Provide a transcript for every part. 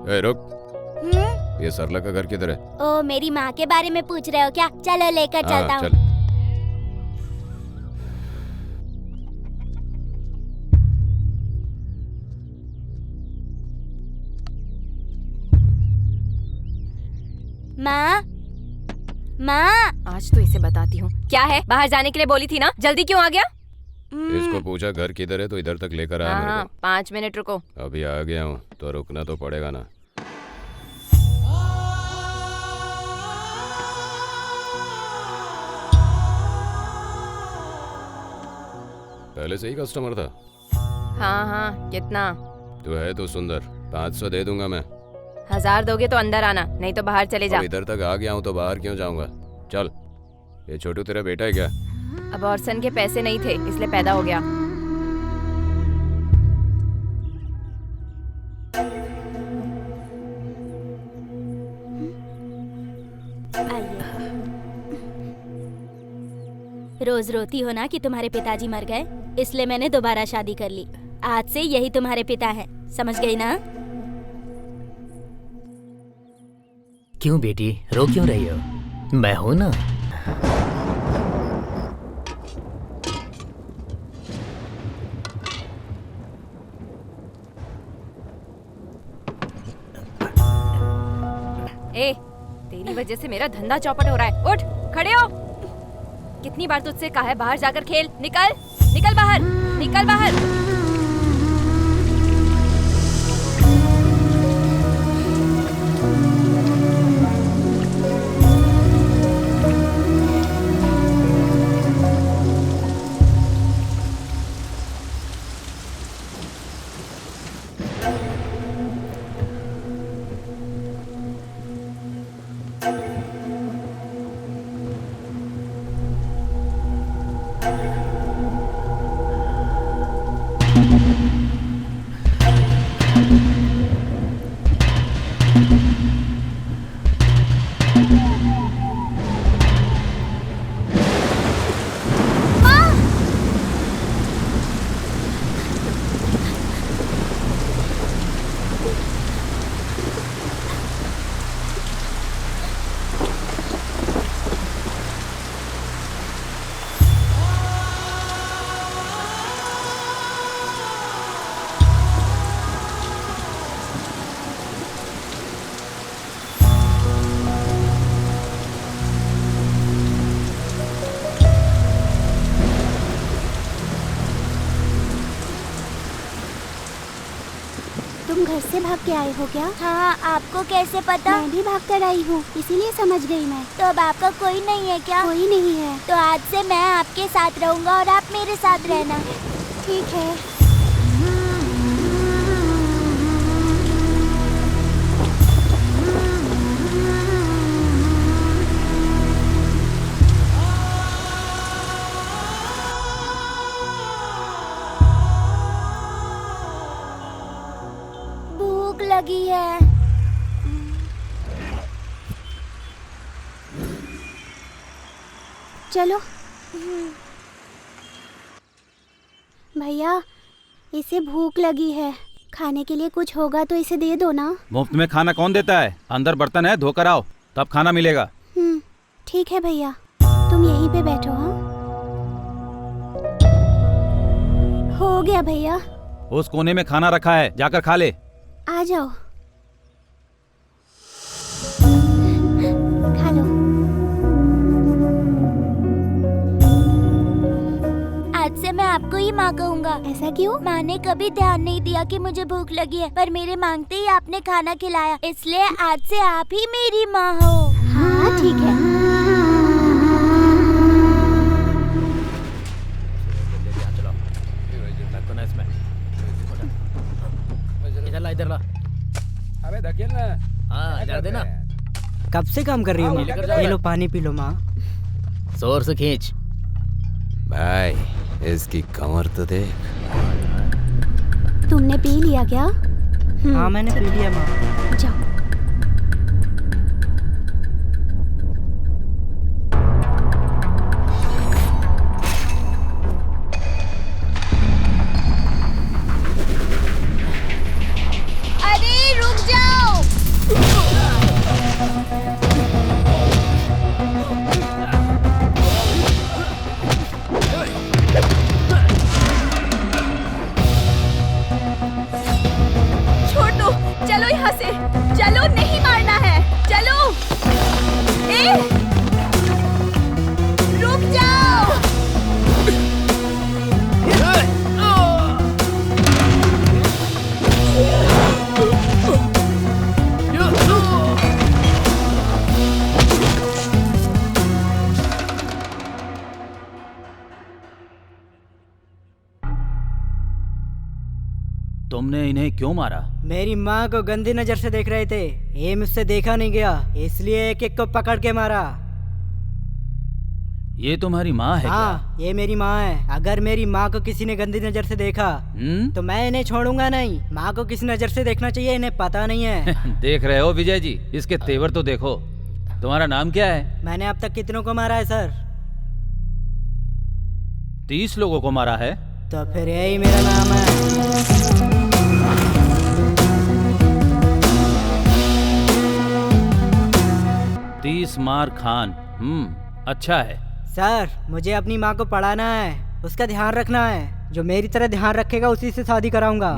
ए रुक, ये सरला का घर किधर है? ओ, मेरी माँ के बारे में पूछ रहे हो क्या? चलो लेकर चलता हूँ। चल। माँ, माँ। आज तो इसे बताती हूँ। क्या है? बाहर जाने के लिए बोली थी ना, जल्दी क्यों आ गया? इसको पूछा घर किधर है तो इधर तक लेकर आया मेरे हाँ, को। 5 मिनट रुको। अभी आ गया हूँ तो रुकना तो पड़ेगा ना। पहले से ही कस्टमर था? हाँ हाँ, कितना? तू है तो सुंदर, 500 दे दूंगा मैं। 1000 दोगे तो अंदर आना, नहीं तो बाहर चले जा। अब इधर तक आ गया हूँ तो बाहर क्यों जाऊंगा? चल। ये छोटू तेरा बेटा है क्या? अबॉर्शन के पैसे नहीं थे इसलिए पैदा हो गया। रोज रोती हो ना कि तुम्हारे पिताजी मर गए, इसलिए मैंने दोबारा शादी कर ली। आज से यही तुम्हारे पिता हैं, समझ गई ना? क्यों बेटी, रो क्यों रही हो? मैं हूं ना। ए, तेरी वजह से मेरा धंधा चौपट हो रहा है। उठ, खड़े हो। कितनी बार तुझसे कहा है बाहर जाकर खेल। निकल, निकल बाहर, निकल बाहर। तुम घर से भाग के आए हो क्या? हाँ, आपको कैसे पता? मैं भी भाग कर आई हूँ, इसीलिए समझ गई मैं। तो अब आपका कोई नहीं है क्या? कोई नहीं है। तो आज से मैं आपके साथ रहूँगा और आप मेरे साथ रहना। ठीक है। भूख लगी है। चलो। भैया, इसे भूख लगी है, खाने के लिए कुछ होगा तो इसे दे दो ना। मुफ्त में खाना कौन देता है? अंदर बर्तन है, धोकर आओ, तब खाना मिलेगा। ठीक है भैया, तुम यहीं पे बैठो। हाँ, हो गया भैया। उस कोने में खाना रखा है, जाकर खा ले। आ जाओ, खा लो। आज से मैं आपको ही माँ कहूँगा। ऐसा क्यों? माँ ने कभी ध्यान नहीं दिया कि मुझे भूख लगी है, पर मेरे मांगते ही आपने खाना खिलाया, इसलिए आज से आप ही मेरी माँ हो। हाँ ठीक है। इधर ला, इधर ला। अबे धकेल ना। हाँ, इधर देना। कब से काम कर रही हो? ये लो पानी पी लो माँ। जोर से खींच। भाई, इसकी कमर तो देख। तुमने पी लिया क्या? हाँ मैंने पी लिया माँ। जाओ। अरे रुक जाओ। चलो यहाँ से, चलो, नहीं मारना है, चलो। ए, रुक जाओ। तुमने इन्हें क्यों मारा? मेरी माँ को गंदी नजर से देख रहे थे, ये मुझसे देखा नहीं गया, इसलिए एक एक को पकड़ के मारा। ये तुम्हारी माँ है हाँ, ये मेरी माँ है। अगर मेरी माँ को किसी ने गंदी नजर से देखा तो मैं इन्हें छोड़ूंगा नहीं। माँ को किस नजर से देखना चाहिए इन्हें पता नहीं है। देख रहे हो विजय जी, इसके तेवर तो देखो। तुम्हारा नाम क्या है? मैंने अब तक कितनों को मारा है सर? 30 लोगों को मारा है। तो फिर यही मेरा नाम है। 30 मार खान। अच्छा है। सर, मुझे अपनी माँ को पढ़ाना है, उसका ध्यान रखना है। जो मेरी तरह ध्यान रखेगा उसी से शादी कराऊंगा।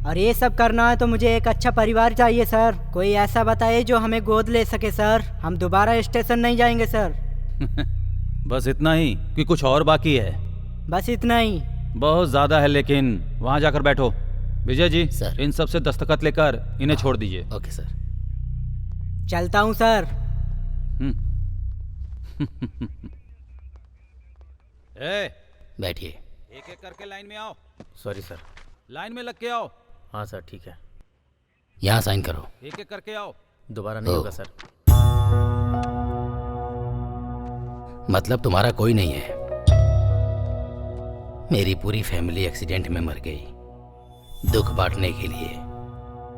और ये सब करना है तो मुझे एक अच्छा परिवार चाहिए सर। कोई ऐसा बताइए जो हमें गोद ले सके सर। हम दोबारा स्टेशन नहीं जाएंगे सर। बस इतना ही कि कुछ और बाकी है? बस इतना ही। बहुत ज्यादा है, लेकिन वहाँ जाकर बैठो। विजय जी सर। इन सब से दस्तखत लेकर इन्हें छोड़ दीजिए। Okay sir. चलता हूँ सर। ए, बैठिए। एक एक करके लाइन में आओ। Sorry sir. लाइन में लग के आओ। हाँ सर, ठीक है। यहाँ साइन करो। एक एक करके आओ। दोबारा नहीं होगा सर। मतलब तुम्हारा कोई नहीं है? मेरी पूरी फैमिली एक्सीडेंट में मर गई, दुख बांटने के लिए,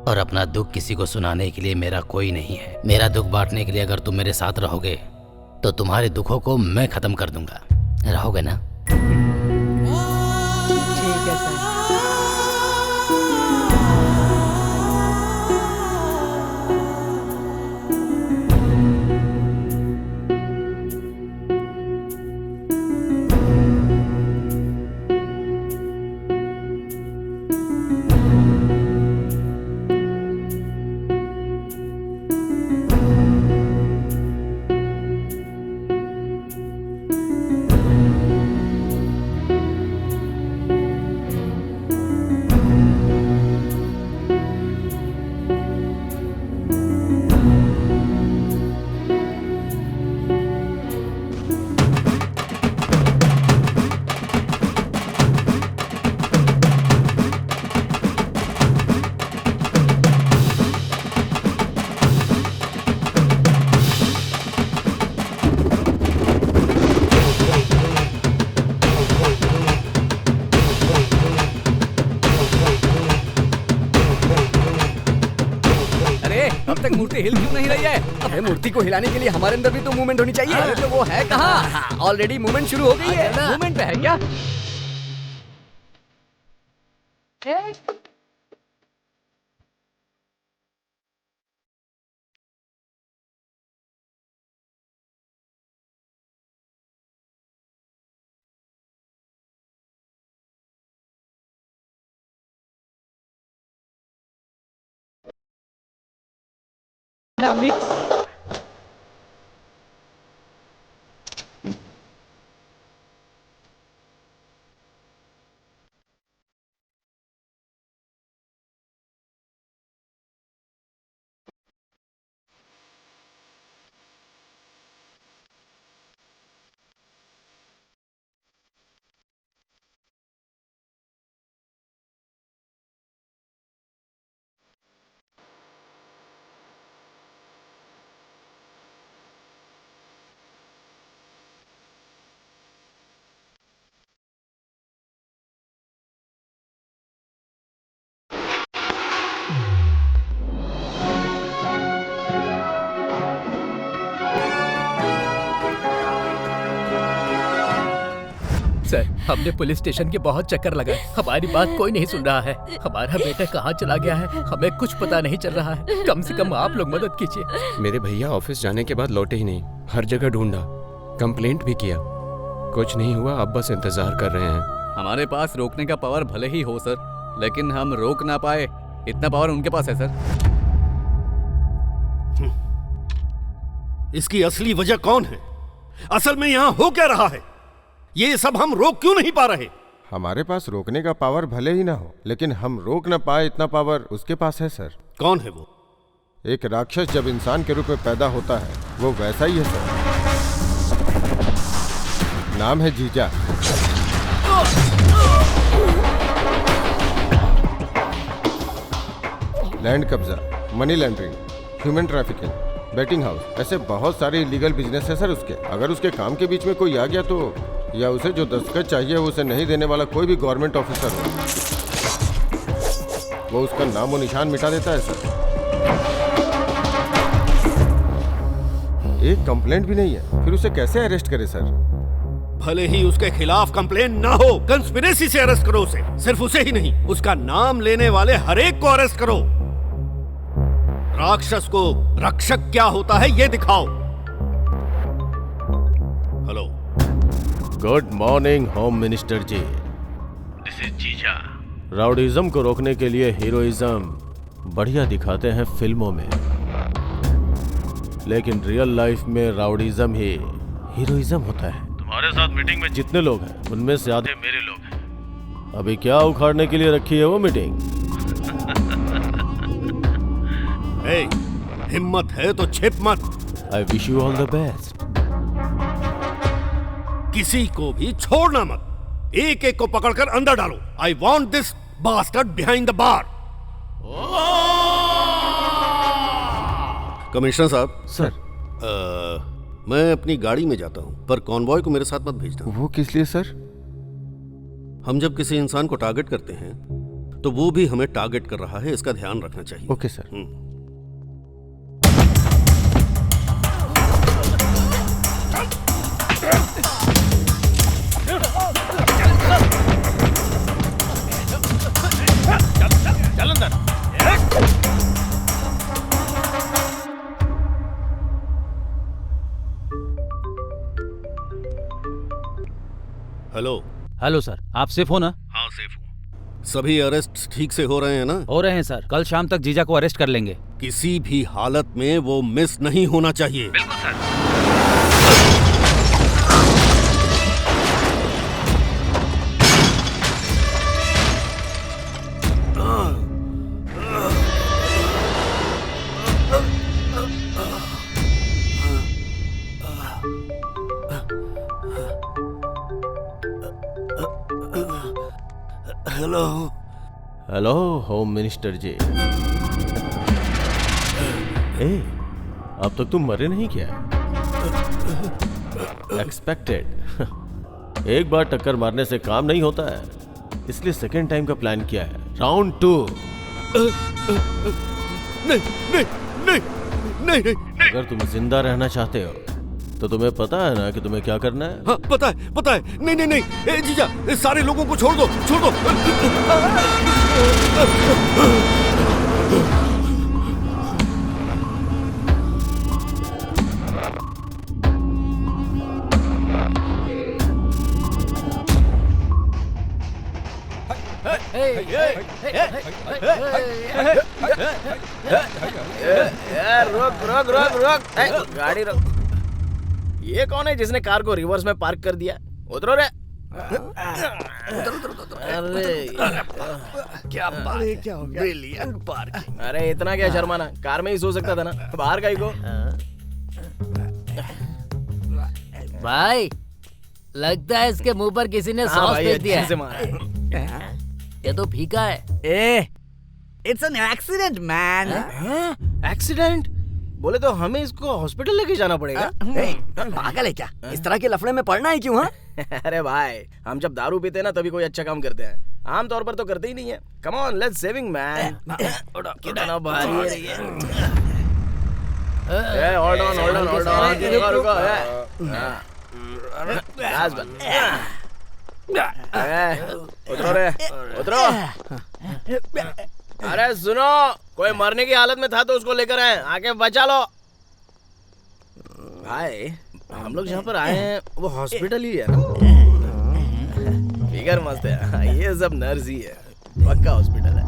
और अपना दुख किसी को सुनाने के लिए मेरा कोई नहीं है। मेरा दुख बांटने के लिए अगर तुम मेरे साथ रहोगे तो तुम्हारे दुखों को मैं खत्म कर दूंगा। रहोगे ना? ठीक है सर। मूर्ति हिल क्यों नहीं रही है? अरे मूर्ति को हिलाने के लिए हमारे अंदर भी तो मूवमेंट होनी चाहिए। अरे तो वो है कहाँ? ऑलरेडी मूवमेंट शुरू हो गई है। मूवमेंट पे है क्या? सर, हमने पुलिस स्टेशन के बहुत चक्कर लगाए, हमारी बात कोई नहीं सुन रहा है। हमारा बेटा कहाँ चला गया है, हमें कुछ पता नहीं चल रहा है। कम से कम आप लोग मदद कीजिए। मेरे भैया ऑफिस जाने के बाद लौटे ही नहीं, हर जगह ढूंढा, कंप्लेंट भी किया, कुछ नहीं हुआ। अब बस इंतजार कर रहे हैं। हमारे पास रोकने का पावर भले ही हो सर, लेकिन हम रोक ना पाए, इतना पावर उनके पास है सर। इसकी असली वजह कौन है? असल में यहाँ हो क्या रहा है? ये सब हम रोक क्यों नहीं पा रहे? हमारे पास रोकने का पावर भले ही ना हो, लेकिन हम रोक ना पाए इतना पावर उसके पास है सर। कौन है वो? एक राक्षस जब इंसान के रूप में पैदा होता है वो वैसा ही है सर। नाम है जीजा। लैंड कब्जा, money laundering, human trafficking, betting house, ऐसे बहुत सारे इलीगल बिजनेस है सर उसके। अगर उसके काम के बीच में कोई आ गया तो, या उसे जो दस्तखत चाहिए वो उसे नहीं देने वाला कोई भी गवर्नमेंट ऑफिसर हो, वो उसका नामो निशान मिटा देता है सर। एक कंप्लेंट भी नहीं है, फिर उसे कैसे अरेस्ट करे सर? भले ही उसके खिलाफ कंप्लेंट ना हो, कंस्पिरेसी से अरेस्ट करो उसे। सिर्फ उसे ही नहीं, उसका नाम लेने वाले हर एक को अरेस्ट करो। राक्षस को रक्षक क्या होता है ये दिखाओ। Hello. Good morning home minister ji. This is जीजा। राउडीज्म को रोकने के लिए हीरोइज्म बढ़िया दिखाते हैं फिल्मों में, लेकिन रियल लाइफ में राउडीज्म ही हीरोइज्म होता है। तुम्हारे साथ मीटिंग में जितने लोग हैं उनमें से आधे मेरे लोग हैं। अभी क्या उखाड़ने के लिए रखी है वो मीटिंग? हिम्मत है तो छिप मत। I wish you all the best. किसी को भी छोड़ना मत, एक एक को पकड़कर अंदर डालो। I want this bastard behind the bar. Commissioner साहब। सर। मैं अपनी गाड़ी में जाता हूं, पर कॉन्वॉय को मेरे साथ मत भेजना। वो किस लिए सर? हम जब किसी इंसान को टारगेट करते हैं तो वो भी हमें टारगेट कर रहा है, इसका ध्यान रखना चाहिए। Okay sir. चल अंदर। हेलो। हेलो सर, आप सेफ हो ना? हाँ सेफ हूँ। सभी अरेस्ट ठीक से हो रहे हैं ना? हो रहे हैं सर, कल शाम तक जीजा को अरेस्ट कर लेंगे। किसी भी हालत में वो मिस नहीं होना चाहिए। बिल्कुल sir. Hello. Hello home minister ji. अब तक तुम मरे नहीं क्या? एक्सपेक्टेड। एक बार टक्कर मारने से काम नहीं होता है, इसलिए सेकेंड टाइम का प्लान किया है। राउंड 2। नहीं नहीं नहीं नहीं नहीं। अगर तुम जिंदा रहना चाहते हो तो तुम्हें पता है ना कि तुम्हें क्या करना है? हाँ पता है, पता है। नहीं नहीं नहीं जीजा, सारे लोगों को छोड़ दो, छोड़ दो। रुक रुक रुक रुक, गाड़ी रुक। ये कौन है जिसने कार को रिवर्स में पार्क कर दिया? उतरो रे। अरे क्या बात है, क्या हो गया? Brilliant parking. अरे इतना क्या शर्माना, कार में ही सो सकता था ना, बाहर का ही को। भाई लगता है इसके मुंह पर किसी ने सॉस फेंक दिया है। ये तो फीका है। It's an accident man. Accident? बोले तो हमें इसको हॉस्पिटल लेके जाना पड़ेगा। पागल है क्या? इस तरह के लफड़े में पड़ना है क्यों? हाँ अरे भाई, हम जब दारू पीते हैं ना तभी कोई अच्छा काम करते हैं, आमतौर पर तो करते ही नहीं है। Come on, let's saving man. कितना भारी है ये। Hold on hold on hold on, रुको रुको। उतरो रे, उतरो। अरे सुनो, कोई मरने की हालत में था तो उसको लेकर आए, आके बचा लो। भाई हम लोग जहाँ पर आए हैं वो हॉस्पिटल ही है ना? फिगर मस्त है, ये सब नर्स ही है, पक्का हॉस्पिटल है।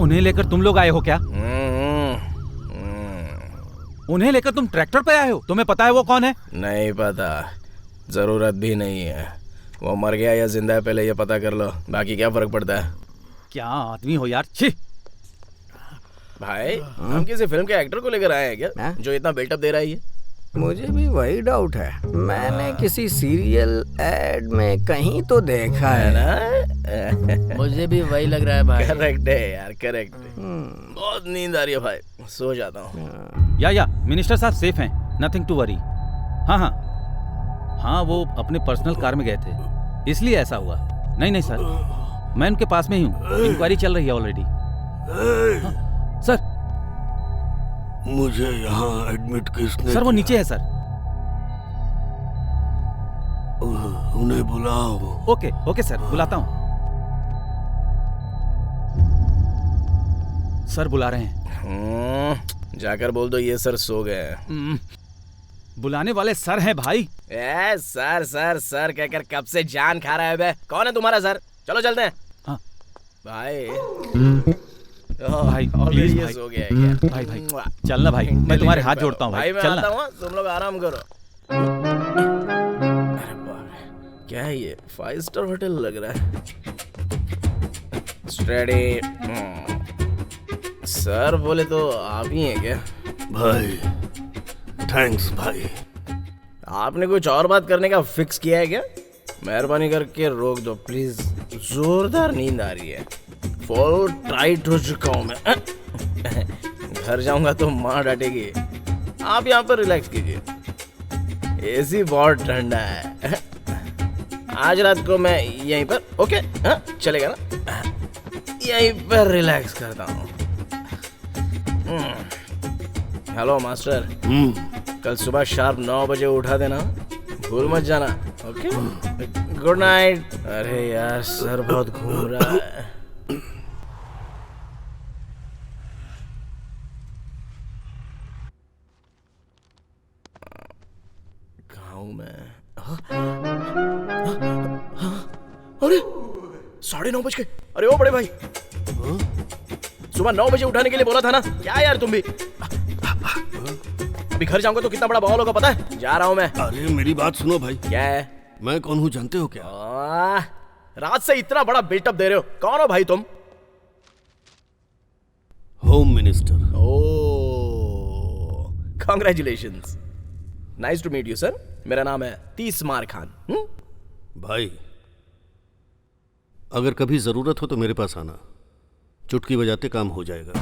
उन्हें लेकर तुम लोग आए हो क्या? उन्हें लेकर तुम ट्रैक्टर पे आए हो? तुम्हें पता है वो कौन है? नहीं पता, जरूरत भी नहीं है। वो मर गया या जिंदा है पहले ये पता कर लो, बाकी क्या फर्क पड़ता है। क्या आदमी हो यार, छी। भाई हम किसी फिल्म के एक्टर को लेकर आए हैं क्या जो इतना बिल्टअप दे रहा है ये? मुझे भी वही डाउट है, मैंने किसी सीरियल एड में कहीं तो देखा है ना। मुझे भी वही लग रहा है भाई। करेक्ट है यार, करेक्ट है। बहुत नींद आ रही है भाई, सो जाता हूँ। या मिनिस्टर साहब सेफ हैं, नथिंग टू वरी। हाँ हाँ हाँ, वो अपने पर्सनल कार में गए थे इसलिए ऐसा हुआ। नहीं सर, मैं उनके पास में ही हूँ, इंक्वायरी चल रही है ऑलरेडी। सर मुझे यहाँ एडमिट किसने? सर वो नीचे है सर। उन्हें बुलाओ। ओके सर, बुलाता हूँ। सर बुला रहे हैं। जाकर बोल दो ये सर सो गए। बुलाने वाले सर हैं भाई। सर सर सर कहकर कब से जान खा रहा है बे। कौन है तुम्हारा सर? चलो चलते हैं। हाँ। भाई भाई प्लीज भाई, सो गया क्या? भाई चलना भाई, मैं तुम्हारे हाथ जोड़ता हूँ भाई। मैं चलना। आता हूँ, तुम लोग आराम करो। अरे बाप, क्या है ये? 5 स्टार होटल लग रहा है। स्टडी। सर बोले तो आप ही हैं क्या? भाई थैंक्स भाई। आपने कुछ और बात करने का फिक्स किया है क्या? मेहरबानी करके रोक दो प्लीज, जोरदार नींद आ रही है। फुल टाइट हो चुका हूँ मैं। घर जाऊंगा तो माँ डांटेगी। आप यहाँ पर रिलैक्स कीजिए, एसी बहुत ठंडा है। आज रात को मैं यहीं पर ओके चलेगा ना? यहीं पर रिलैक्स करता हूँ। हेलो मास्टर, कल सुबह शार्प 9 बजे उठा देना, भूल मत जाना। Okay, good night. अरे यार सर बहुत घूम रहा है। कहाँ हूँ मैं? अरे 9:30 बज गए। अरे ओ बड़े भाई, सुबह 9 बजे उठाने के लिए बोला था ना? क्या यार तुम भी? अभी घर जाऊंगा तो कितना बड़ा बवाल होगा पता है? जा रहा हूं मैं। अरे मेरी बात सुनो भाई। क्या है? मैं कौन हूँ जानते हो क्या? रात से इतना बड़ा बिल्टअप दे रहे हो, कौन हो भाई तुम? Home minister. Oh, congratulations, nice to meet you sir. मेरा नाम है तीसमार खान। भाई अगर कभी जरूरत हो तो मेरे पास आना, चुटकी बजाते काम हो जाएगा।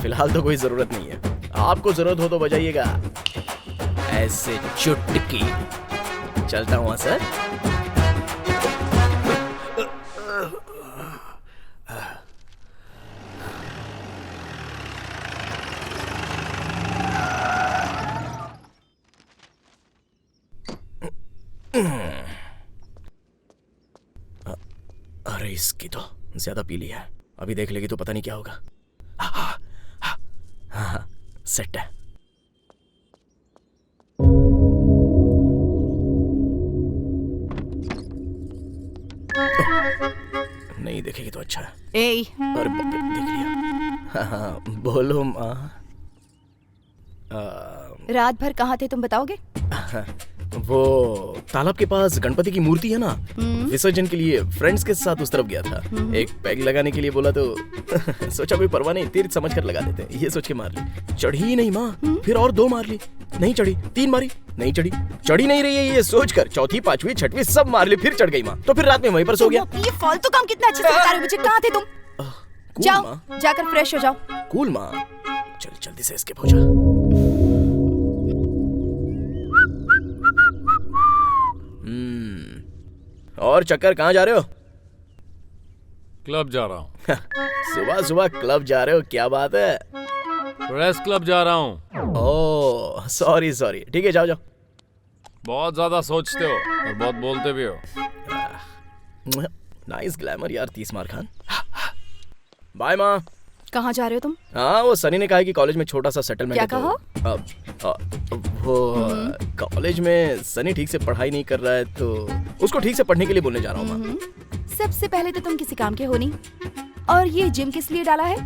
फिलहाल तो कोई जरूरत नहीं है, आपको जरूरत हो तो बजाइएगा ऐसे चुटकी। चलता हूँ सर। अरे इसकी तो ज्यादा पी लिया है, अभी देख लेगी तो पता नहीं क्या होगा। हाँ, सेट है। नहीं देखेगी तो अच्छा है। अरे बाप रे, देख लिया। हाँ, बोलो माँ। रात भर कहाँ थे तुम बताओगे? वो तालाब के पास गणपति की मूर्ति है ना, विसर्जन के लिए फ्रेंड्स के साथ उस तरफ गया था। एक पैग लगाने के लिए बोला तो सोचा कोई परवाह नहीं, तीर समझ कर लगा देते, ये सोच के मार ली। चढ़ी ही नहीं माँ, फिर और 2 मार ली, नहीं चढ़ी। 3 मारी, नहीं चढ़ी। चढ़ी नहीं रही है ये सोच कर 4वीं 5वीं 6वीं सब मार ली, फिर चढ़ गई माँ। तो फिर रात में वहीं पर सो गया। ये फालतू काम कितना अच्छे से बता रहे हो मुझे। कहाँ थे तुम? जाओ जाकर फ्रेश हो जाओ। कूल माँ, चल जल्दी से एस्केप हो जा। और चक्कर कहाँ जा रहे हो? क्लब जा रहा हूँ। सुबह सुबह क्लब जा रहे हो, क्या बात है? प्रेस क्लब जा रहा हूँ। ओह सॉरी सॉरी, ठीक है जाओ जाओ। बहुत ज्यादा सोचते हो और बहुत बोलते भी हो। नाइस ग्लैमर यार तीसमार खान। बाय माँ। कहाँ जा रहे हो तुम? हाँ, वो सनी ने कहा कि कॉलेज में छोटा सा सेटलमेंट क्या है। कहो? वो कॉलेज में सनी ठीक से पढ़ाई नहीं कर रहा है तो उसको ठीक से पढ़ने के लिए बोलने जा रहा हूँ माँ। सबसे पहले तो तुम किसी काम के हो नहीं, और ये जिम किस लिए डाला है?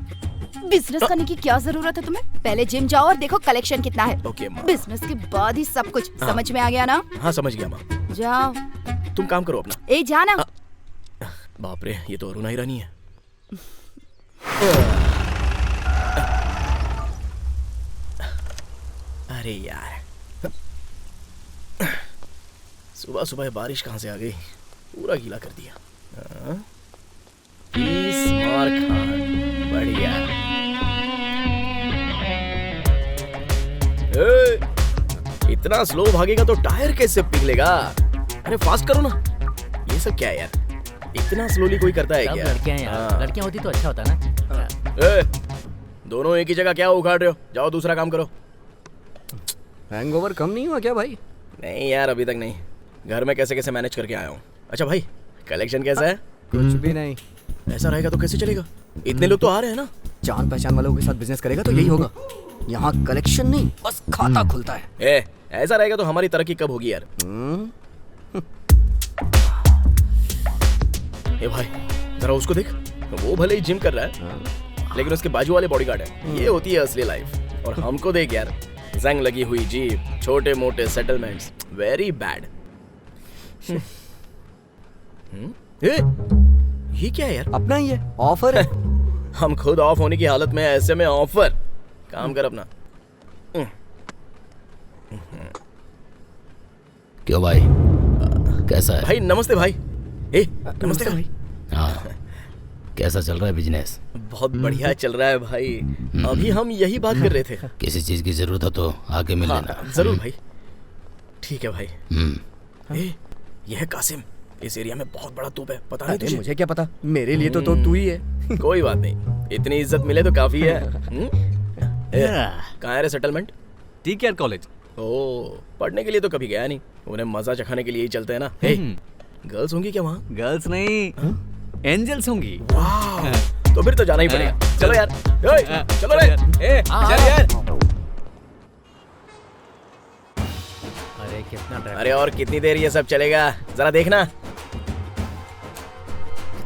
बिजनेस करने की क्या जरूरत है तुम्हें? पहले जिम जाओ और देखो कलेक्शन कितना है। ओके माँ। बिजनेस के बाद ही सब कुछ। समझ में आ गया ना? हाँ समझ गया माँ। जाओ। तुम काम करो अपना। ए जाना। बाप रे, ये तो अरुणा ईरानी है। अरे यार, सुबह सुबह बारिश कहाँ से आ गई, पूरा गीला कर दिया। स्मार खान, बढ़िया। इतना स्लो भागेगा तो टायर कैसे पिघलेगा? अरे फास्ट करो ना। ये सब क्या है यार, इतना स्लोली कोई करता है क्या? लड़कियां यार, लड़कियां होती तो अच्छा होता ना। दोनों एक ही जगह क्या उखाड़ रहे हो? जाओ दूसरा काम करो। हैंगओवर कम नहीं हुआ क्या भाई? नहीं यार, अभी तक नहीं। घर में कैसे कैसे मैनेज करके आया हूँ। अच्छा भाई, कलेक्शन कैसा है? कुछ भी नहीं। ऐसा रहेगा तो कैसे चलेगा? इतने लोग तो आ रहे हैं ना। जान पहचान वालों के साथ बिजनेस करेगा तो यही होगा। यहाँ कलेक्शन नहीं, बस खाता खुलता है। ऐसा रहेगा तो हमारी तरक्की कब होगी यार? ए भाई, जरा उसको देख। वो भले ही जिम कर रहा है, लेकिन उसके बाजू वाले बॉडीगार्ड है। ये होती है असली लाइफ। और हमको देख यार, जंग लगी हुई जीप, छोटे मोटे सेटलमेंट्स, वेरी बैड। ये क्या है यार? अपना ही है, ऑफर है। हम खुद ऑफ होने की हालत में, ऐसे में ऑफर। काम कर अपना। क्यों भाई, कैसा है? भाई नमस्ते भाई। नमस्ते भाई। हाँ, कैसा चल रहा है बिजनेस? बहुत बढ़िया चल रहा है भाई। अभी हम यही बात कर रहे थे। किसी चीज की जरूरत हो तो आके मिल लेना। जरूर भाई। ठीक है भाई। ये है कासिम। इस एरिया में बहुत बड़ा तोप है, पता नहीं तुझे? मुझे क्या पता, मेरे लिए तो तू ही है। कोई बात नहीं, इतनी इज्जत मिले तो काफी है। कहाँ है रे सेटलमेंट? TKR college. ओ, पढ़ने के लिए तो कभी गया नहीं। उन्हें मजा चखाने के लिए ही चलते हैं ना। गर्ल्स होंगी क्या वहाँ? गर्ल्स नहीं, एंजल्स होंगी। तो फिर तो जाना ही पड़ेगा। चलो यार, चलो रे। चल यार। अरे कितना ट्रैफिक। अरे और कितनी देर ये सब चलेगा, जरा देखना।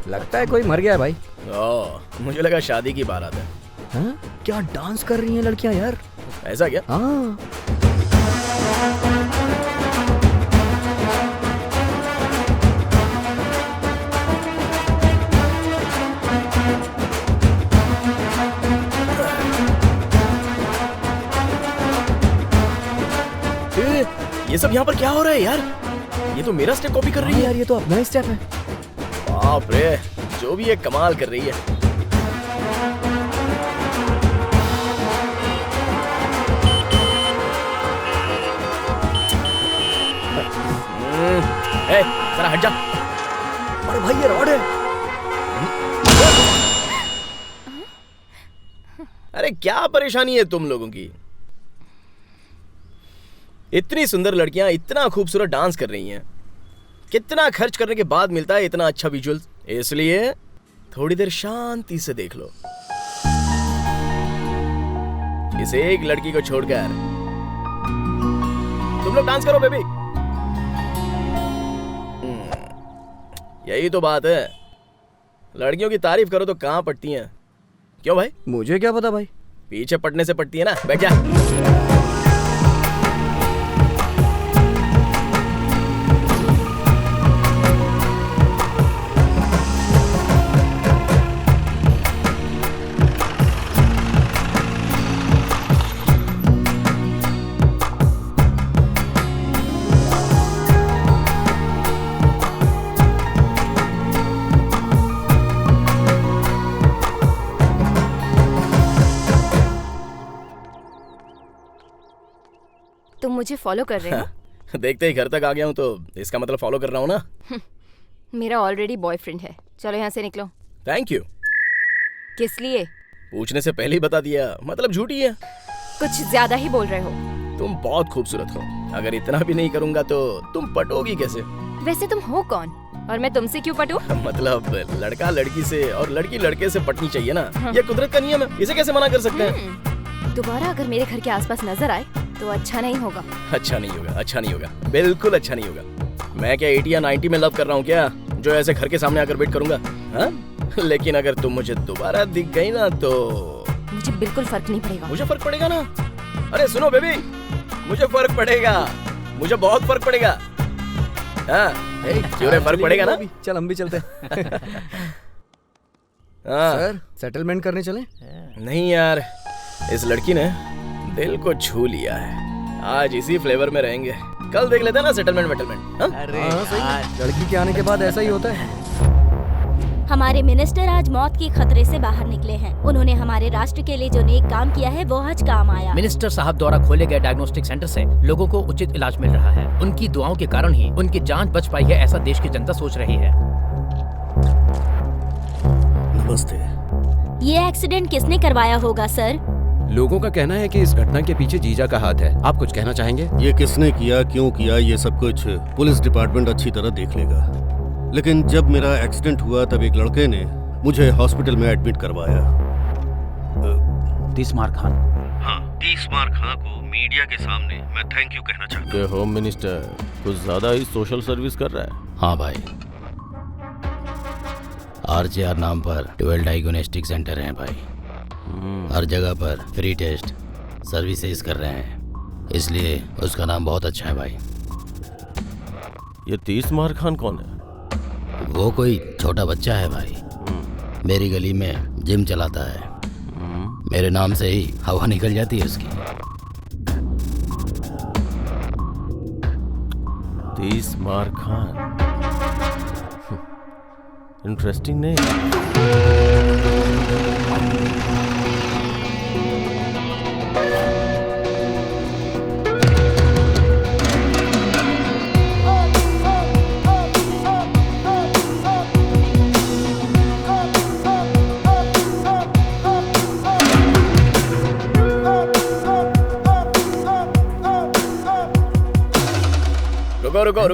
लगता है कोई मर गया है भाई। मुझे लगा शादी की बारात है। हाँ? क्या डांस कर रही हैं लड़कियां यार? ऐसा क्या? हाँ। ये सब यहाँ पर क्या हो रहा है यार? ये तो मेरा स्टेप कॉपी कर रही है यार। ये तो अपना ही स्टेप है। बाप रे, जो भी ये कमाल कर रही है। जरा हट जा। अरे भाई, ये रॉड है। अरे क्या परेशानी है तुम लोगों की? इतनी सुंदर लड़कियां इतना खूबसूरत डांस कर रही हैं, कितना खर्च करने के बाद मिलता है इतना अच्छा विजुअल्स। इसलिए थोड़ी देर शांति से देख लो। इस एक लड़की को छोड़कर तुम लोग डांस करो बेबी। यही तो बात है, लड़कियों की तारीफ करो तो कहां पटती हैं। क्यों भाई? मुझे क्या पता भाई। पीछे पटने से पटती है ना। बैठ जा। तुम मुझे फॉलो कर रहे हो? देखते ही घर तक आ गया हूँ तो इसका मतलब फॉलो कर रहा हूँ ना। मेरा ऑलरेडी बॉयफ्रेंड है। चलो यहाँ से निकलो। Thank you. किस लिए? पूछने से पहले ही बता दिया, मतलब झूठी है। कुछ ज्यादा ही बोल रहे हो। तुम बहुत खूबसूरत हो, अगर इतना भी नहीं करूँगा तो तुम पटोगी कैसे? वैसे तुम हो कौन और मैं तुमसे क्यों पटूं? मतलब लड़का लड़की से और लड़की लड़के से पटनी चाहिए ना। ये कुदरत का नियम है, इसे कैसे मना कर सकते हैं? दोबारा अगर मेरे घर के आसपास नजर आए तो अच्छा नहीं होगा। अच्छा नहीं होगा, अच्छा नहीं होगा, बिल्कुल अच्छा नहीं होगा। मैं क्या 80 या 90 में लव कर रहा हूँ क्या, जो ऐसे घर के सामने आकर वेट करूंगा? हाँ? लेकिन अगर तुम मुझे दोबारा दिख गई ना तो मुझे बिल्कुल फर्क नहीं पड़ेगा। मुझे फर्क पड़ेगा ना। अरे सुनो बेबी, मुझे फर्क पड़ेगा, मुझे बहुत फर्क पड़ेगा। हाँ, क्यों रे, फर्क पड़ेगा ना? चल हम भी चलते हैं। सर सेटलमेंट करने चले? नहीं यार, इस लड़की ने दिल को छू लिया है। आज इसी फ्लेवर में रहेंगे, कल देख लेते हैं ना सेटलमेंट वेटलमेंट। अरे लड़की के आने के बाद ऐसा ही होता है। हमारे मिनिस्टर आज मौत के खतरे से बाहर निकले हैं। उन्होंने हमारे राष्ट्र के लिए जो नेक काम किया है वो आज काम आया। मिनिस्टर साहब द्वारा खोले गए डायग्नोस्टिक सेंटर से लोगों को उचित इलाज मिल रहा है। उनकी दुआओं के कारण ही उनकी जान बच पाई है, ऐसा देश की जनता सोच रही है। नमस्ते। ये एक्सीडेंट किसने करवाया होगा सर? लोगों का कहना है कि इस घटना के पीछे जीजा का हाथ है। आप कुछ कहना चाहेंगे? ये किसने किया, क्यों किया, ये सब कुछ पुलिस डिपार्टमेंट अच्छी तरह देख लेगा। लेकिन जब मेरा एक्सीडेंट हुआ तब एक लड़के ने मुझे हॉस्पिटल में एडमिट करवाया। तीसमार खान। हाँ, तीसमार खान को मीडिया के सामने मैं थैंक यू कहना चाहता हूँ। होम मिनिस्टर कुछ ज्यादा ही सोशल सर्विस कर रहा है। हाँ भाई, RJR नाम पर 12 डायग्नोस्टिक सेंटर हैं भाई। हर जगह पर फ्री टेस्ट सर्विसेज कर रहे हैं, इसलिए उसका नाम बहुत अच्छा है भाई। ये तीसमार खान कौन है? वो कोई छोटा बच्चा है भाई, मेरी गली में जिम चलाता है। मेरे नाम से ही हवा निकल जाती है उसकी। तीसमार खान, इंटरेस्टिंग नेम।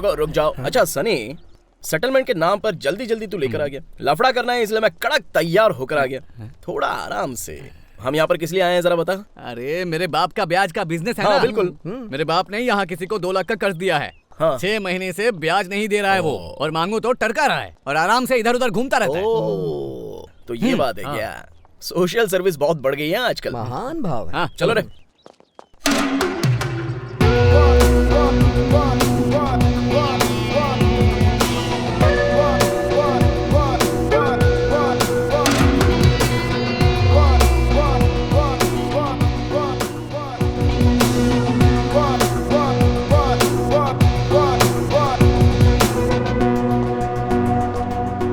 रुक जाओ। अच्छा सनी, सेटलमेंट के नाम पर जल्दी जल्दी तू लेकर आ गया। लफड़ा करना है इसलिए मैं कड़क तैयार होकर आ गया। थोड़ा आराम से। हम यहाँ पर किस लिए आए हैं जरा बता। अरे मेरे बाप का ब्याज का बिजनेस है हाँ, ना। बिल्कुल। मेरे बाप ने यहाँ किसी को 2 लाख का कर्ज दिया है। हाँ। 6 महीने से ब्याज नहीं दे रहा है वो, और मांगू तो टरका रहा है और आराम से इधर उधर घूमता रहता है। तो ये बात है क्या? सोशल सर्विस बहुत बढ़ गई है आजकल। महान भाव है। हाँ, चलो रे।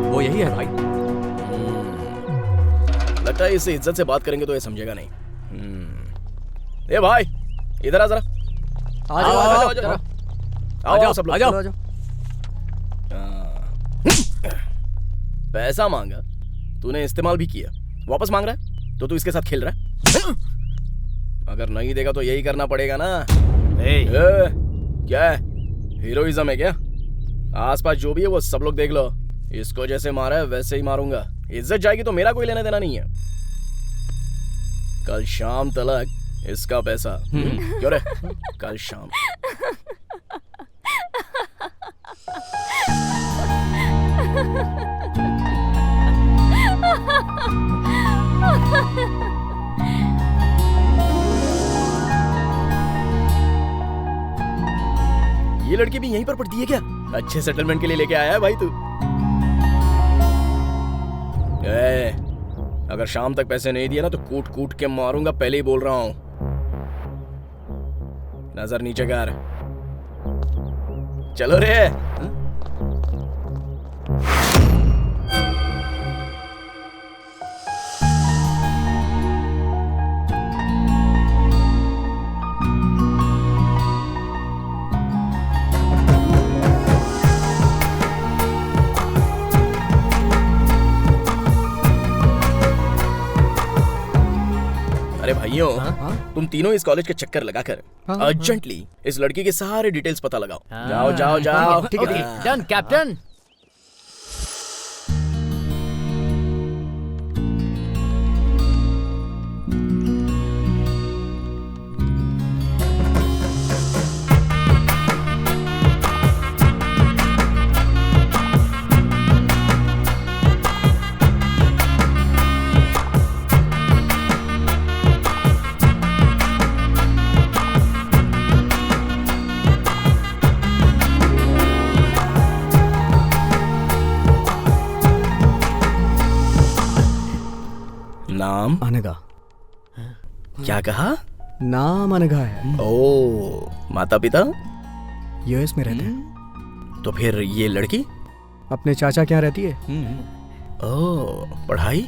वो यही है भाई। लगता है इससे इज्जत से बात करेंगे तो ये समझेगा नहीं। ए भाई, इधर आ जरा। आओ सब लोग। पैसा मांगा, तूने इस्तेमाल भी किया, वापस मांग रहा है तो तू इसके साथ खेल रहा है। अगर नहीं देगा तो यही करना पड़ेगा ना। क्या है, हीरोइज्म है क्या? आसपास जो भी है वो सब लोग देख लो। इसको जैसे मारा है वैसे ही मारूंगा। इज्जत जाएगी तो मेरा कोई लेना देना नहीं है। कल शाम तक इसका पैसा। क्यों रे? कल शाम। ये लड़की भी यहीं पर पढ़ती है क्या? अच्छे सेटलमेंट के लिए लेके आया है भाई तू। अगर शाम तक पैसे नहीं दिए ना तो कूट कूट के मारूंगा, पहले ही बोल रहा हूं। नजर नीचे कर। चलो रे। अरे भाइयों, तुम तीनों इस कॉलेज के चक्कर लगाकर अर्जेंटली इस लड़की के सारे डिटेल्स पता लगाओ। जाओ जाओ जाओ। ठीक है, डन कैप्टन। नाम अनघा। क्या कहा? नाम अनघा है। ओ, माता पिता यूएस में रहते हैं। तो फिर ये लड़की अपने चाचा क्या रहती है। ओ, पढ़ाई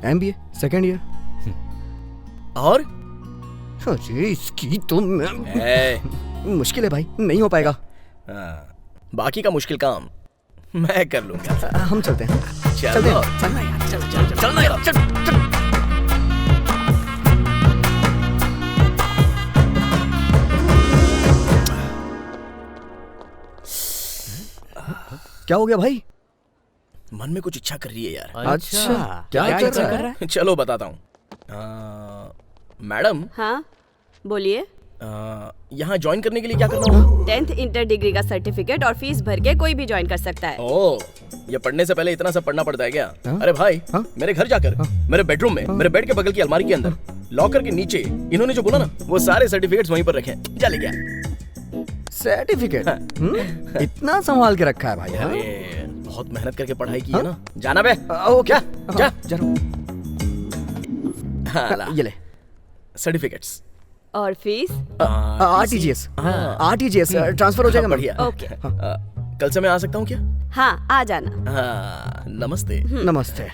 MBA सेकेंड ईयर। और अरे इसकी तो मुश्किल है भाई, नहीं हो पाएगा। बाकी का मुश्किल काम मैं कर लूंगा। हम चलते हैं। चलना यार, चलना यार, चल। क्या हो गया भाई? मन में कुछ इच्छा कर रही है यार। अच्छा, क्या इच्छा कर रहा है? चलो बताता हूँ। मैडम। हाँ बोलिए। यहाँ ज्वाइन करने के लिए क्या करना होगा? 10th इंटर डिग्री का सर्टिफिकेट और फीस भर के कोई भी ज्वाइन कर सकता है। ओह, ये पढ़ने से पहले इतना सब पढ़ना पड़ता है क्या? अरे भाई, मेरे घर जाकर मेरे बेडरूम में मेरे बेड के बगल की अलमारी के अंदर लॉकर के नीचे इन्होंने जो बोला ना, वो सारे सर्टिफिकेट्स वहीं पर रखे हैं। जा ले गया सर्टिफिकेट। इतना संभाल के रखा है भाई। अरे बहुत मेहनत करके पढ़ाई की है ना। जाना बे। ओके, जा हाँ, ये ले सर्टिफिकेट्स और फीस। RTGS ट्रांसफर हो जाएगा। बढ़िया। ओके। कल से मैं आ सकता हूँ क्या? हाँ आ जाना। नमस्ते। नमस्ते।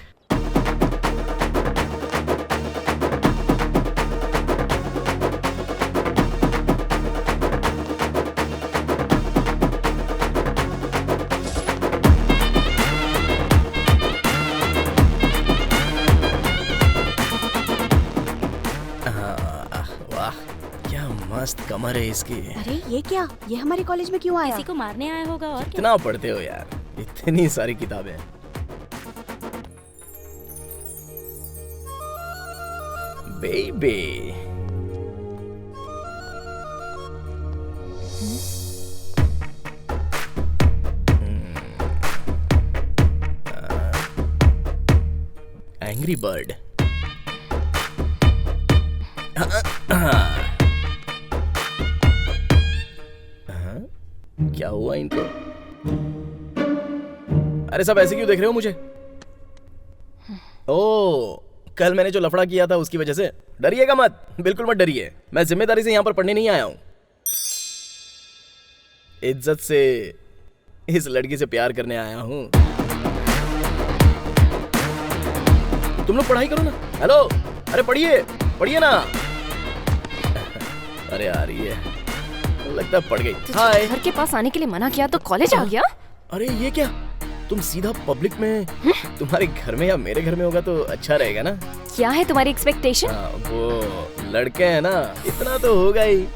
मस्त कमर है इसकी। अरे ये क्या? ये हमारे कॉलेज में क्यों आया? किसी को मारने आया होगा। और कितना पढ़ते हो यार, इतनी सारी किताबें। Baby angry bird. क्या हुआ इनको? अरे सब ऐसे क्यों देख रहे हो मुझे? ओ, कल मैंने जो लफड़ा किया था उसकी वजह से? डरिएगा मत, बिल्कुल मत डरिए। मैं जिम्मेदारी से यहाँ पर पढ़ने नहीं आया हूँ। इज्जत से इस लड़की से प्यार करने आया हूँ। तुम लोग पढ़ाई करो ना। हेलो, अरे पढ़िए पढ़िए ना। अरे आ रही है, लगता है पड़ गई। हाय। घर के पास आने के लिए मना किया तो कॉलेज आ गया? अरे ये क्या, तुम सीधा पब्लिक में? तुम्हारे घर में या मेरे घर में होगा तो अच्छा रहेगा ना। क्या है तुम्हारी एक्सपेक्टेशन? वो लड़के हैं ना, इतना तो होगा ही।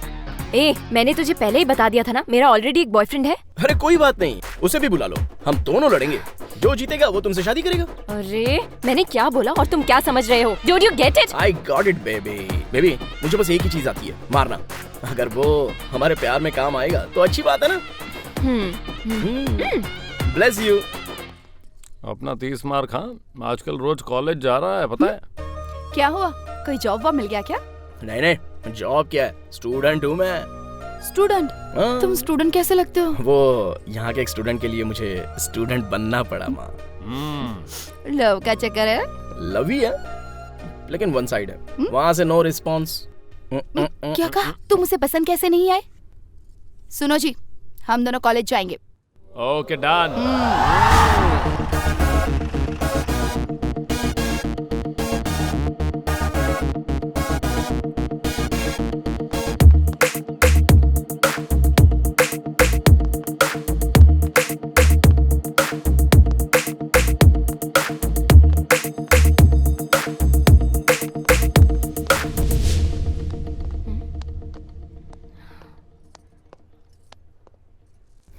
ए, मैंने तुझे पहले ही बता दिया था ना, मेरा ऑलरेडी एक बॉयफ्रेंड है। अरे कोई बात नहीं, उसे भी बुला लो, हम दोनों लड़ेंगे। जो जीतेगा वो तुमसे शादी करेगा। अरे मैंने क्या बोला और तुम क्या समझ रहे हो? Don't you get it? I got it baby. Baby, मुझे बस एक ही चीज आती है, मारना। अगर वो हमारे प्यार में काम आएगा तो अच्छी बात है ना। Bless you. अपना 30 मार खान आजकल रोज कॉलेज जा रहा है, पता है? क्या हुआ? कोई जॉब मिल गया क्या? नहीं नहीं, जॉब क्या है, स्टूडेंट हूँ मैं। स्टूडेंट? तुम स्टूडेंट कैसे लगते हो? वो यहाँ के एक स्टूडेंट के लिए मुझे स्टूडेंट बनना पड़ा माँ। लव का चक्कर है? लव ही है, लेकिन वन साइड है। वहाँ से नो रिस्पॉन्स। क्या कहा? तुम उसे पसंद कैसे नहीं आए? सुनो जी, हम दोनों कॉलेज जाएंगे। Okay done.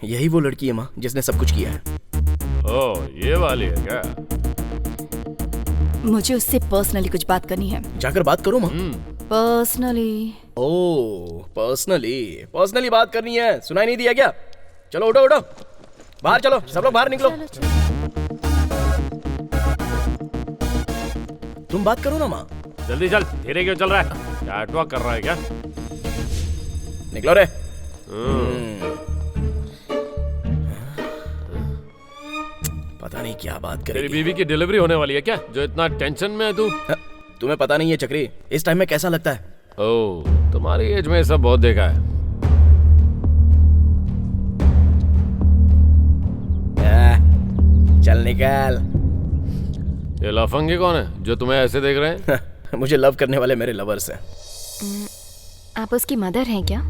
यही वो लड़की है माँ जिसने सब कुछ किया है। ओह, ये वाली है क्या? मुझे उससे पर्सनली कुछ बात करनी है। जाकर बात करो माँ। पर्सनली? ओह, पर्सनली बात करनी है। सुनाई नहीं दिया क्या? चलो उठो उठो, बाहर चलो, सब लोग बाहर निकलो। तुम बात करो ना माँ। जल्दी चल, धीरे क्यों चल रहा है? कैटवॉक कर रहा है क्या? निकलो रे। पता नहीं क्या बात करेगी। तेरी बीवी की डिलीवरी होने वाली है क्या, जो इतना टेंशन में है तू? तुम्हें पता नहीं है चक्री, इस टाइम में कैसा लगता है? ओह, तुम्हारी एज में सब बहुत देखा है। चल निकल। ये लफंगे कौन है जो तुम्हें ऐसे देख रहे हैं? मुझे लव करने वाले मेरे लवर्स हैं। आप उसकी मदर हैं क्या?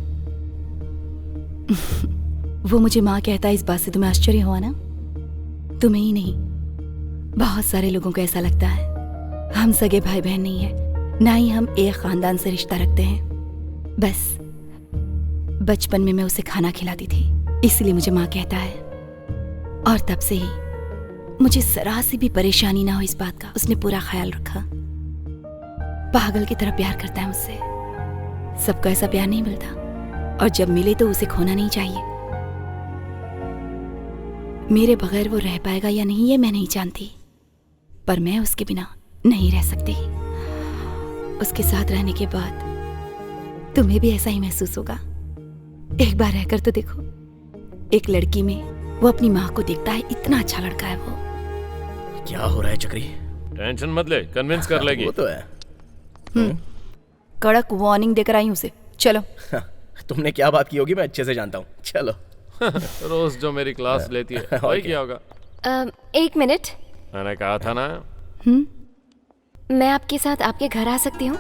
वो मुझे माँ कहता है, इस बात से तुम्हें आश्चर्य हुआ ना? तुम्हें ही नहीं, बहुत सारे लोगों को ऐसा लगता है। हम सगे भाई बहन नहीं है, ना ही हम एक खानदान से रिश्ता रखते हैं। बस बचपन में मैं उसे खाना खिलाती थी, इसलिए मुझे माँ कहता है। और तब से ही मुझे जरा सी भी परेशानी ना हो इस बात का, उसने पूरा ख्याल रखा। पागल की तरह प्यार करता है मुझसे। सबको ऐसा प्यार नहीं मिलता, और जब मिले तो उसे खोना नहीं चाहिए। मेरे बगैर वो रह पाएगा या नहीं ये मैं नहीं जानती, पर मैं उसके बिना नहीं रह सकती। उसके साथ रहने के बाद तुम्हें भी ऐसा ही महसूस होगा। एक बार रहकर तो देखो, एक लड़की में वो अपनी माँ को देखता है, इतना अच्छा लड़का है वो। क्या हो रहा है चक्री? टेंशन मत ले, कन्विंस कर लेगी। वो तो है। कड़क वार्निंग देकर आई हूँ उसे। चलो। तुमने क्या बात की होगी मैं अच्छे से जानता हूँ। चलो। रोज जो मेरी क्लास लेती है वही क्या होगा? 1 मिनट। मैंने कहा था ना। मैं आपके साथ आपके घर आ सकती हूँ?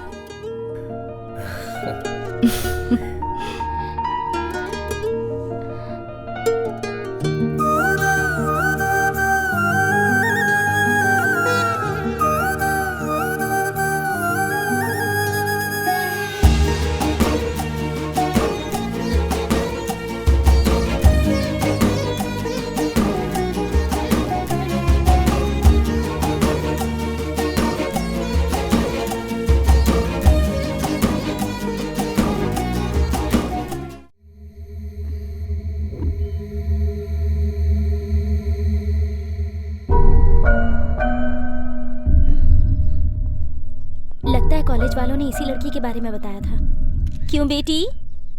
लगता है कॉलेज वालों ने इसी लड़की के बारे में बताया था। क्यों बेटी,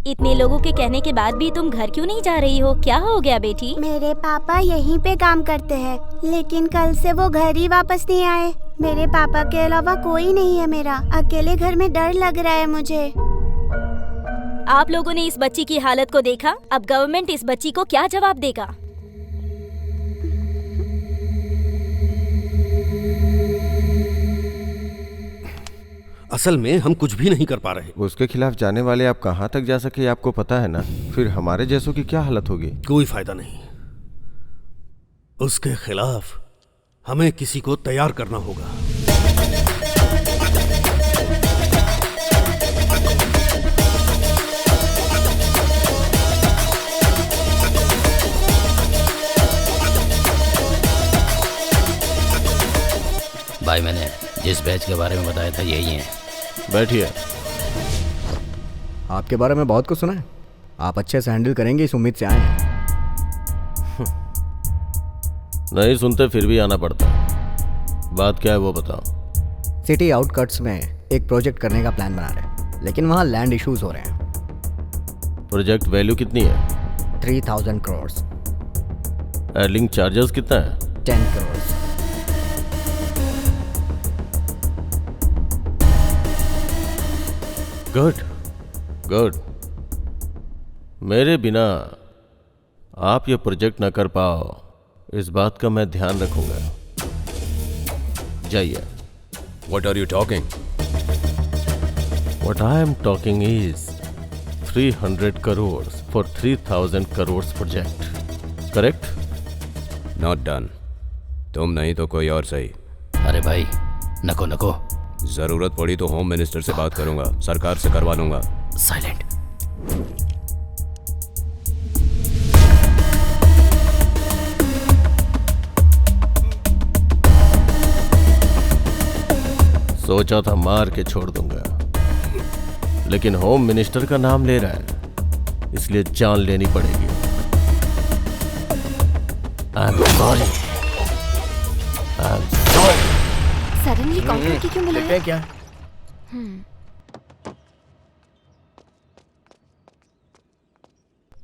इतने लोगों के कहने के बाद भी तुम घर क्यों नहीं जा रही हो? क्या हो गया बेटी? मेरे पापा यहीं पे काम करते हैं, लेकिन कल से वो घर ही वापस नहीं आए। मेरे पापा के अलावा कोई नहीं है मेरा। अकेले घर में डर लग रहा है मुझे। आप लोगों ने इस बच्ची की हालत को देखा, अब गवर्नमेंट इस बच्ची को क्या जवाब देगा? असल में हम कुछ भी नहीं कर पा रहे। उसके खिलाफ जाने वाले आप कहाँ तक जा सके आपको पता है ना? फिर हमारे जैसों की क्या हालत होगी? कोई फायदा नहीं। उसके खिलाफ हमें किसी को तैयार करना होगा। भाई मैंने जिस बैच के बारे में बताया था यही है। बैठिए। आपके बारे में बहुत कुछ सुना है। आप अच्छे से हैंडल करेंगे इस उम्मीद से आए हैं। नहीं सुनते फिर भी आना पड़ता है। बात क्या है वो बताओ। सिटी आउटकट्स में एक प्रोजेक्ट करने का प्लान बना रहे हैं, लेकिन वहाँ लैंड इश्यूज हो रहे हैं। प्रोजेक्ट वैल्यू कितनी है? 3000 करोड़। एडलिंग चार्जेस कितना है? 10 करोड़। Good good. मेरे बिना आप ये प्रोजेक्ट ना कर पाओ, इस बात का मैं ध्यान रखूंगा। जाइए। What are you talking? What I am talking is 300 crores for 3000 crores project. Correct? Not done. तुम नहीं तो कोई और सही। अरे भाई नको नको। जरूरत पड़ी तो होम मिनिस्टर से बात करूंगा, सरकार से करवा लूंगा। साइलेंट। सोचा था मार के छोड़ दूंगा, लेकिन होम मिनिस्टर का नाम ले रहा है, इसलिए जान लेनी पड़ेगी। I'm sorry. I'm sorry. Suddenly call करके क्यों बुलाया? क्या?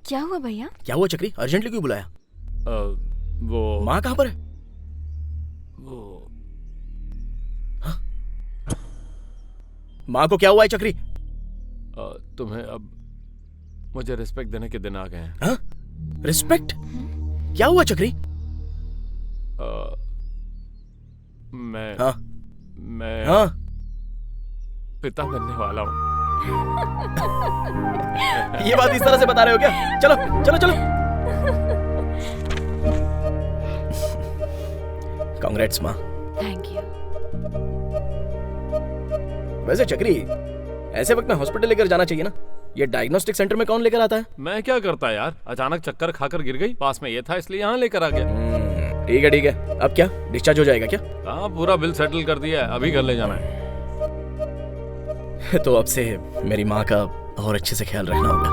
क्या हुआ भैया? क्या हुआ चक्री? अर्जेंटली क्यों बुलाया? वो माँ कहाँ पर है? वो माँ को क्या हुआ है चक्री? तुम्हें अब मुझे रिस्पेक्ट देने के दिन आ गए हैं। हाँ? रिस्पेक्ट? क्या हुआ चक्री? मैं हाँ? पिता बनने वाला हूँ। ये बात इस तरह से बता रहे हो क्या? चलो चलो चलो। कांग्रेट्स माँ। Thank you. वैसे चक्री, ऐसे वक्त में हॉस्पिटल लेकर जाना चाहिए ना? ये डायग्नोस्टिक सेंटर में कौन लेकर आता है? मैं क्या करता यार, अचानक चक्कर खाकर गिर गई, पास में ये था इसलिए यहाँ लेकर आ गया। ठीक है ठीक है। अब क्या डिस्चार्ज हो जाएगा क्या? हाँ, पूरा बिल सेटल कर दिया है, अभी घर ले जाना है। तो अब से मेरी माँ का और अच्छे से ख्याल रखना होगा।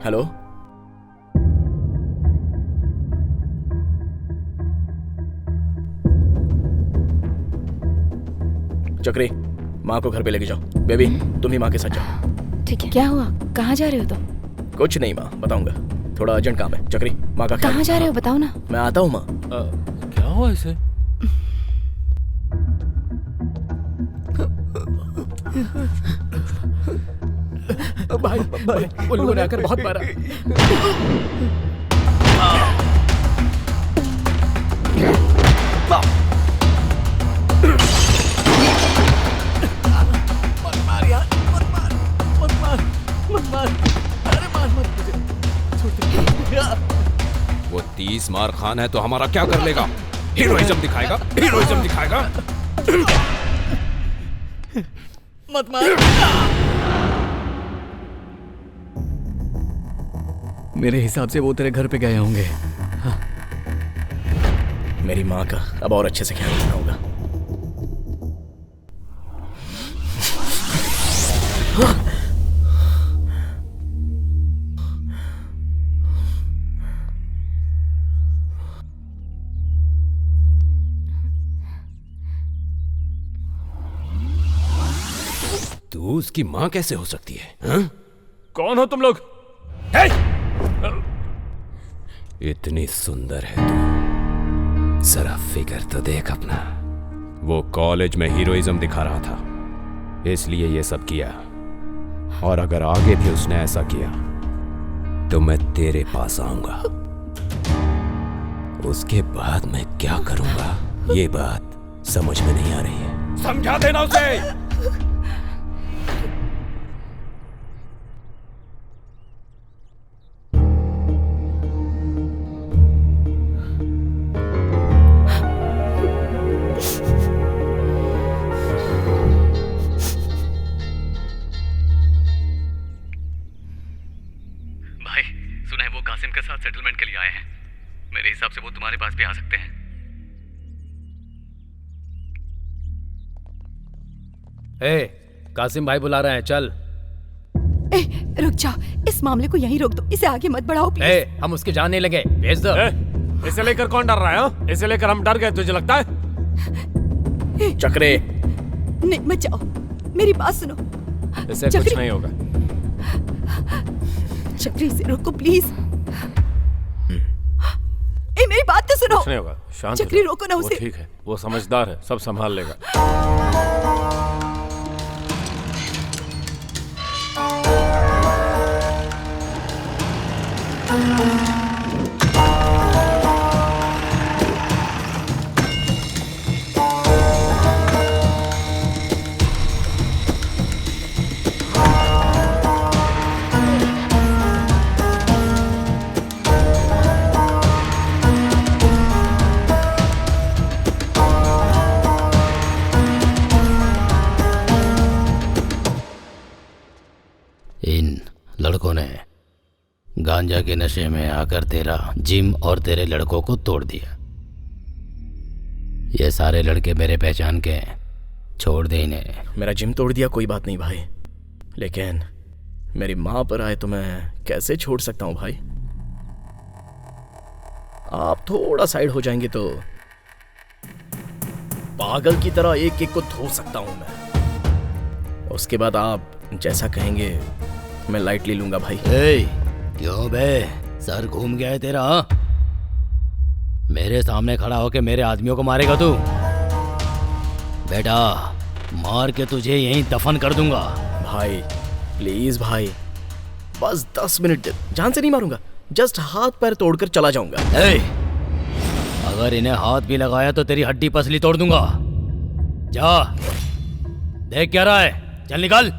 हेलो, चक्री, माँ को घर पे लेके जाओ। बेबी, तुम ही माँ के साथ जाओ। ठीक है। क्या हुआ? कहाँ जा रहे हो तुम? कुछ नहीं माँ, बताऊंगा। थोड़ा अर्जेंट काम है। चक्री, माँ का कहाँ जा रहे हो बताओ ना। मैं आता हूँ माँ। क्या हुआ इसे? भाई उन लोगों ने आकर बहुत मारा। मत मार यार, मत मार, मत मार, मत मार, अरे मार मत मुझे। वो 30 मार खान है तो हमारा क्या कर लेगा? हीरोइज्म दिखाएगा, हीरोइज्म दिखाएगा। मत मार। मेरे हिसाब से वो तेरे घर पे गए होंगे। हाँ। मेरी माँ का अब और अच्छे से ख्याल रखना होगा। तू उसकी माँ कैसे हो सकती है? हाँ? कौन हो तुम लोग? इतनी सुंदर है तू, जरा फिगर तो देख अपना। वो कॉलेज में हीरोइज्म दिखा रहा था, इसलिए ये सब किया। और अगर आगे भी उसने ऐसा किया तो मैं तेरे पास आऊंगा। उसके बाद मैं क्या करूंगा ये बात समझ में नहीं आ रही है। समझा देना उसे। सेटलमेंट के लिए आए हैं। मेरे हिसाब से वो तुम्हारे पास भी आ सकते हैं। कासिम भाई बुला रहे हैं, चल। रुक जाओ, इस मामले को यहीं रोक दो, इसे आगे मत बढ़ाओ प्लीज। हम उसके जाने लगे, भेज दो। इसे लेकर कौन डर रहा है? इसे लेकर हम डर गए, तुझे लगता है? चक्रे, नहीं मत जाओ, मेरी बात सुनो। इससे कुछ नहीं होगा। चक्री से रोको प्लीज। मेरी बात तो सुनो। कुछ नहीं होगा, शांत चक्री रोको ना उसे। वो ठीक है, वो समझदार है, सब संभाल लेगा। इन लड़कों ने गांजा के नशे में आकर तेरा जिम और तेरे लड़कों को तोड़ दिया। ये सारे लड़के मेरे पहचान के हैं, छोड़ दे इन्हें। मेरा जिम तोड़ दिया कोई बात नहीं भाई, लेकिन मेरी माँ पर आए तो मैं कैसे छोड़ सकता हूँ भाई। आप थोड़ा साइड हो जाएंगे तो पागल की तरह एक एक को धो सकता हूँ मैं। उसके बाद आप जैसा कहेंगे मैं लाइटली लूंगा भाई। क्यों बे, सर घूम गया है तेरा? मेरे सामने खड़ा होके मेरे आदमियों को मारेगा तू? बेटा मार के तुझे यहीं दफन कर दूंगा। भाई प्लीज भाई, बस 10 मिनट दे, जान से नहीं मारूंगा, जस्ट हाथ पैर तोड़कर चला जाऊंगा। अगर इन्हें हाथ भी लगाया तो तेरी हड्डी पसली तोड़ दूंगा। जा देख क्या रहा है, चल निकल।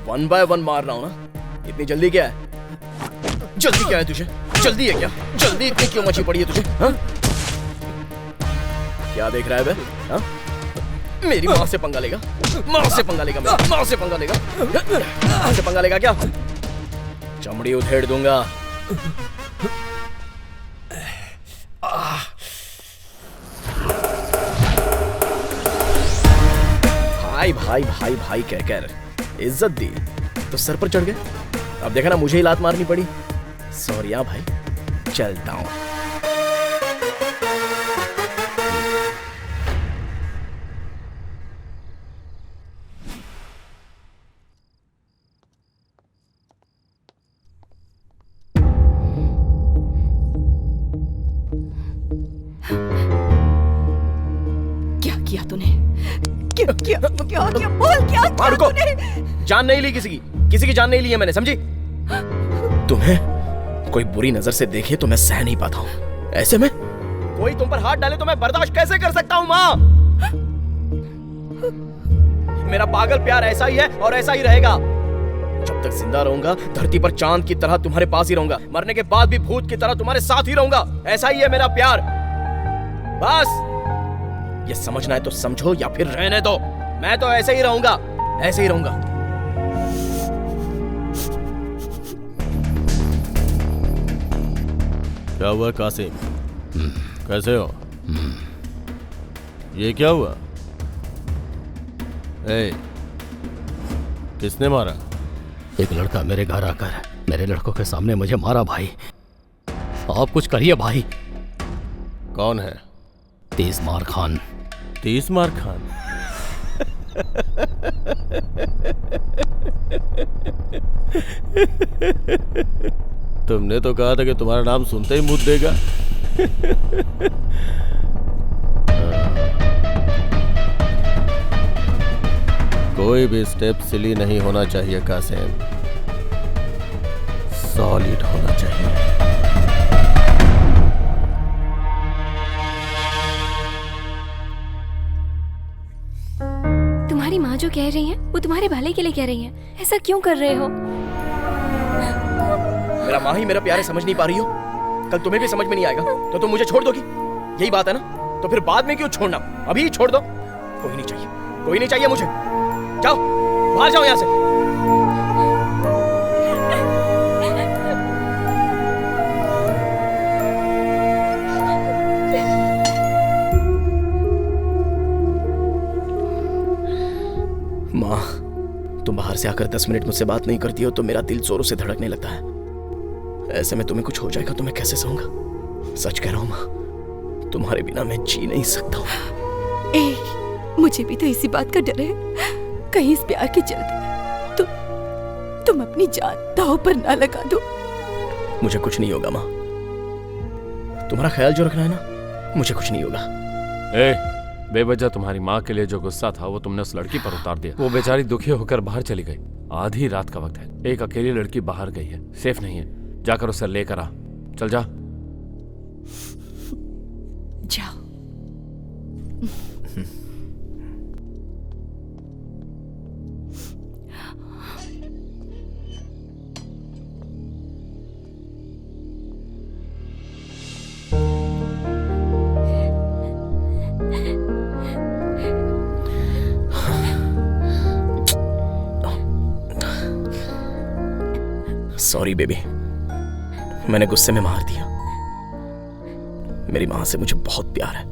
वन बाय वन मार रहा हूं ना, इतनी जल्दी क्या है? जल्दी क्या है तुझे? जल्दी है क्या? जल्दी इतनी क्यों मची पड़ी है तुझे? हाँ? क्या देख रहा है बे? हाँ? मेरी माँ से पंगा लेगा? माँ से पंगा लेगा? माँ से पंगा लेगा? माँ से पंगा लेगा क्या? चमड़ी उधेड़ दूंगा। भाई भाई भाई भाई कहकर इज्जत दी तो सर पर चढ़ गए। अब देखा ना, मुझे ही लात मारनी पड़ी। सॉरी भाई, चलता हूं। क्या किया तूने? क्या क्या क्या क्या बोल, क्या किया रुको, तूने? जान नहीं ली किसी की जान नहीं ली है मैंने, समझी? तुम्हें कोई बुरी नजर से देखे तो मैं सह नहीं पाता हूँ। ऐसे में कोई तुम पर हाथ डाले तो मैं बर्दाश्त कैसे कर सकता हूँ माँ? मेरा पागल प्यार ऐसा ही है और ऐसा ही रहेगा। जब तक जिंदा रहूंगा धरती पर चांद की तरह तुम्हारे पास ही रहूंगा, मरने के बाद भी भूत की तरह तुम्हारे साथ ही रहूंगा। ऐसा ही है मेरा प्यार। बस ये समझना है तो समझो या फिर रहने दो। मैं तो ऐसे ही रहूंगा, ऐसे ही रहूंगा। क्या हुआ कासिम? कैसे हो? ये क्या हुआ? किसने मारा? एक लड़का मेरे घर आकर मेरे लड़कों के सामने मुझे मारा। भाई आप कुछ करिए भाई। कौन है? तीसमार खान। तीसमार खान? तुमने तो कहा था कि तुम्हारा नाम सुनते ही मुँह देगा। कोई भी स्टेप सिली नहीं होना चाहिए कासिम, सॉलिड होना चाहिए। तुम्हारी माँ जो कह रही है वो तुम्हारे भले के लिए कह रही है। ऐसा क्यों कर रहे हो? मेरा माँ ही मेरा प्यार है, समझ नहीं पा रही हो? कल तुम्हें भी समझ में नहीं आएगा तो तुम मुझे छोड़ दोगी? यही बात है ना? तो फिर बाद में क्यों छोड़ना? अभी छोड़ दो। कोई नहीं चाहिए, कोई नहीं चाहिए मुझे। जाओ बाहर जाओ यहाँ से। माँ, तुम बाहर से आकर 10 मिनट मुझसे बात नहीं करती हो तो मेरा दिल जोरों से धड़कने लगता है। ऐसे में तुम्हें कुछ हो जाएगा तो मैं कैसे सहूंगा? सच कह रहा हूँ माँ, तुम्हारे बिना मैं जी नहीं सकता हूँ। मुझे भी तो इसी बात का डर है, कहीं इस प्यार के चलते तुम अपनी जान दांव पर ना लगा दो। मुझे कुछ नहीं होगा माँ, तुम्हारा ख्याल जो रखना है ना, मुझे कुछ नहीं होगा। बेवजह तुम्हारी माँ के लिए जो गुस्सा था वो तुमने उस लड़की पर उतार दिया। वो बेचारी दुखी होकर बाहर चली गई। आधी रात का वक्त है, एक अकेली लड़की बाहर गई है, सेफ नहीं है। जाकर उसे लेकर आ। चल जा। जाओ। सॉरी बेबी, मैंने गुस्से में मार दिया। मेरी माँ से मुझे बहुत प्यार है।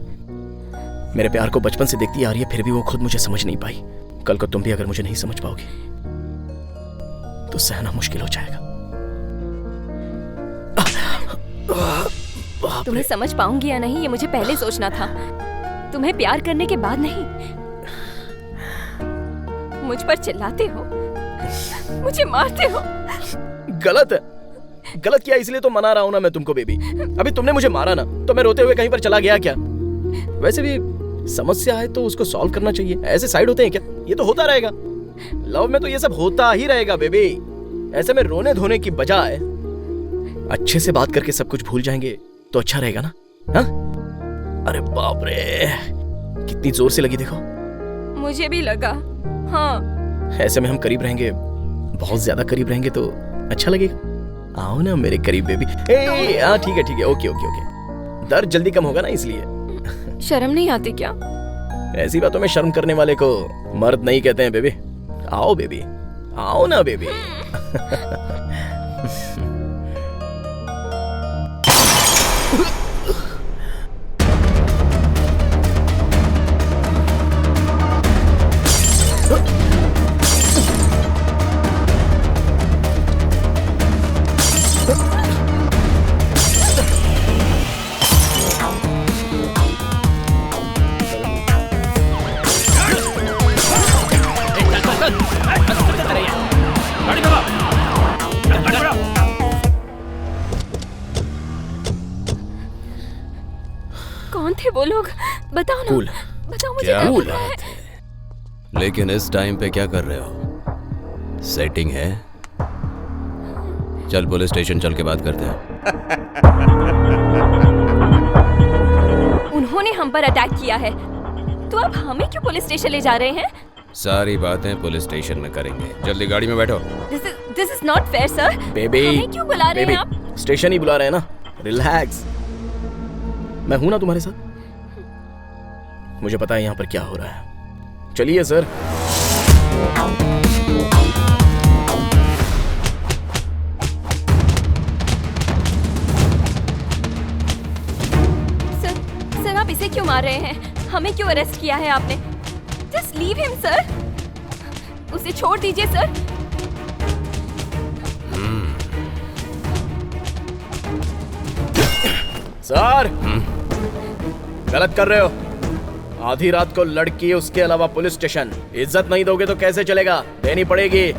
मेरे प्यार को बचपन से देखती आ रही है, फिर भी वो खुद मुझे समझ नहीं पाई। कल को तुम भी अगर मुझे नहीं समझ पाओगी तो सहना मुश्किल हो जाएगा। तुम्हें समझ पाऊंगी या नहीं ये मुझे पहले सोचना था, तुम्हें प्यार करने के बाद नहीं। मुझ पर चिल्लाते हो, मुझे मारते हो। गलत है, गलत किया इसलिए तो मना रहा हूं ना मैं तुमको बेबी। अभी तुमने मुझे मारा ना तो मैं रोते हुए कहीं पर चला गया क्या? वैसे भी समस्या है तो उसको सॉल्व करना चाहिए। ऐसे साइड होते हैं क्या? ये तो होता रहेगा। लव में तो ये सब होता ही रहेगा बेबी। ऐसे में रोने धोने की बजाय अच्छे से बात करके सब कुछ भूल जाएंगे तो अच्छा रहेगा ना? हाँ? अरे बाप रे, कितनी जोर से लगी देखो। मुझे भी लगा। हाँ, ऐसे में हम करीब रहेंगे, बहुत ज्यादा करीब रहेंगे तो अच्छा लगेगा। आओ ना मेरे करीब बेबी। हाँ ठीक है ठीक है, ओके ओके ओके। दर्द जल्दी कम होगा ना इसलिए। शर्म नहीं आती क्या? ऐसी बातों में शर्म करने वाले को मर्द नहीं कहते हैं बेबी। आओ बेबी, आओ ना बेबी। कौन थे वो लोग? बताओ ना। बताओ मुझे। क्या बात है? लेकिन इस टाइम पे क्या कर रहे हो? सेटिंग है? चल पुलिस स्टेशन चल के बात करते हैं। उन्होंने हम पर अटैक किया है तो अब हमें क्यों पुलिस स्टेशन ले जा रहे हैं? सारी बातें पुलिस स्टेशन में करेंगे। जल्दी गाड़ी में बैठो। This is not fair sir. Baby, हमें क्यों बुला रहे हैं आप? स्टेशन ही बुला रहे हैं ना। रिलैक्स, मैं हूं ना तुम्हारे साथ। मुझे पता है यहाँ पर क्या हो रहा है। चलिए सर। सर आप इसे क्यों मार रहे हैं? हमें क्यों अरेस्ट किया है आपने? Just leave him sir. उसे छोड़ दीजिए सर। सर, गलत कर रहे हो। आधी रात को लड़की, उसके अलावा पुलिस स्टेशन। इज्जत नहीं दोगे तो कैसे चलेगा? देनी पड़ेगी।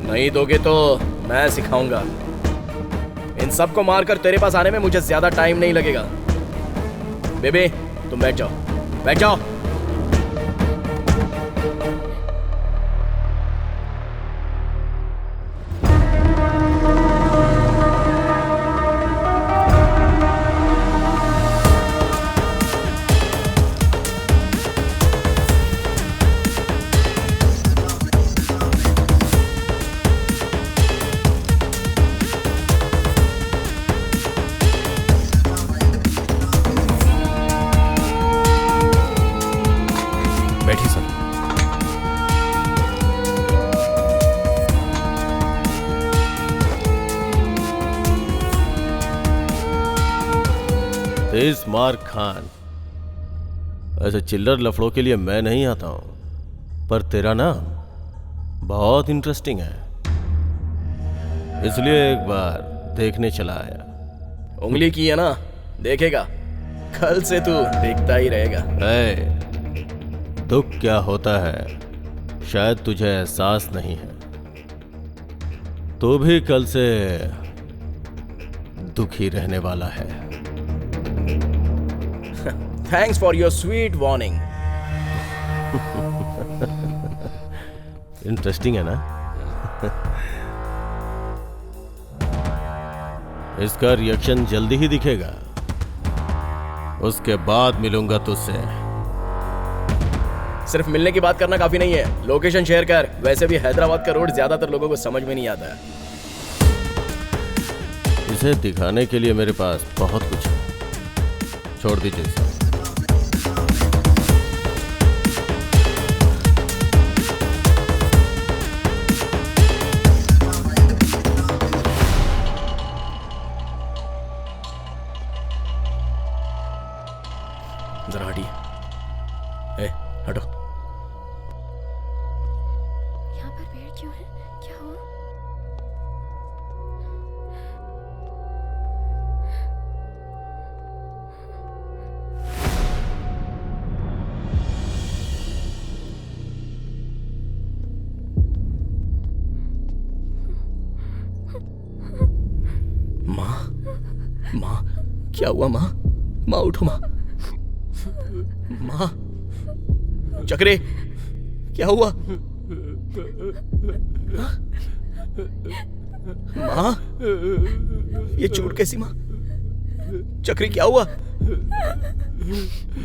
नहीं दोगे तो मैं सिखाऊंगा। इन सबको मारकर तेरे पास आने में मुझे ज्यादा टाइम नहीं लगेगा। बेबी तुम बैठ जाओ, बैठ जाओ। कुमार खान। ऐसे चिल्लर लफड़ों के लिए मैं नहीं आता हूं, पर तेरा नाम बहुत इंटरेस्टिंग है, इसलिए एक बार देखने चला आया। उंगली की है ना, देखेगा, कल से तू देखता ही रहेगा। दुख क्या होता है शायद तुझे एहसास नहीं है, तो भी कल से दुखी रहने वाला है। Thanks for your sweet warning. Interesting है ना? इसका रिएक्शन जल्दी ही दिखेगा, उसके बाद मिलूंगा तुझसे। सिर्फ मिलने की बात करना काफी नहीं है, लोकेशन शेयर कर। वैसे भी हैदराबाद का रोड ज्यादातर लोगों को समझ में नहीं आता है। इसे दिखाने के लिए मेरे पास बहुत कुछ है, छोड़ दीजिए इसे। जरा हटिए। ए, हटो। यहाँ पर भीड़ क्यों है? क्या हुआ? माँ, क्या हुआ माँ? माँ उठो माँ। माँ, चक्रे, क्या हुआ? माँ, ये चोट कैसी माँ? चक्री क्या हुआ?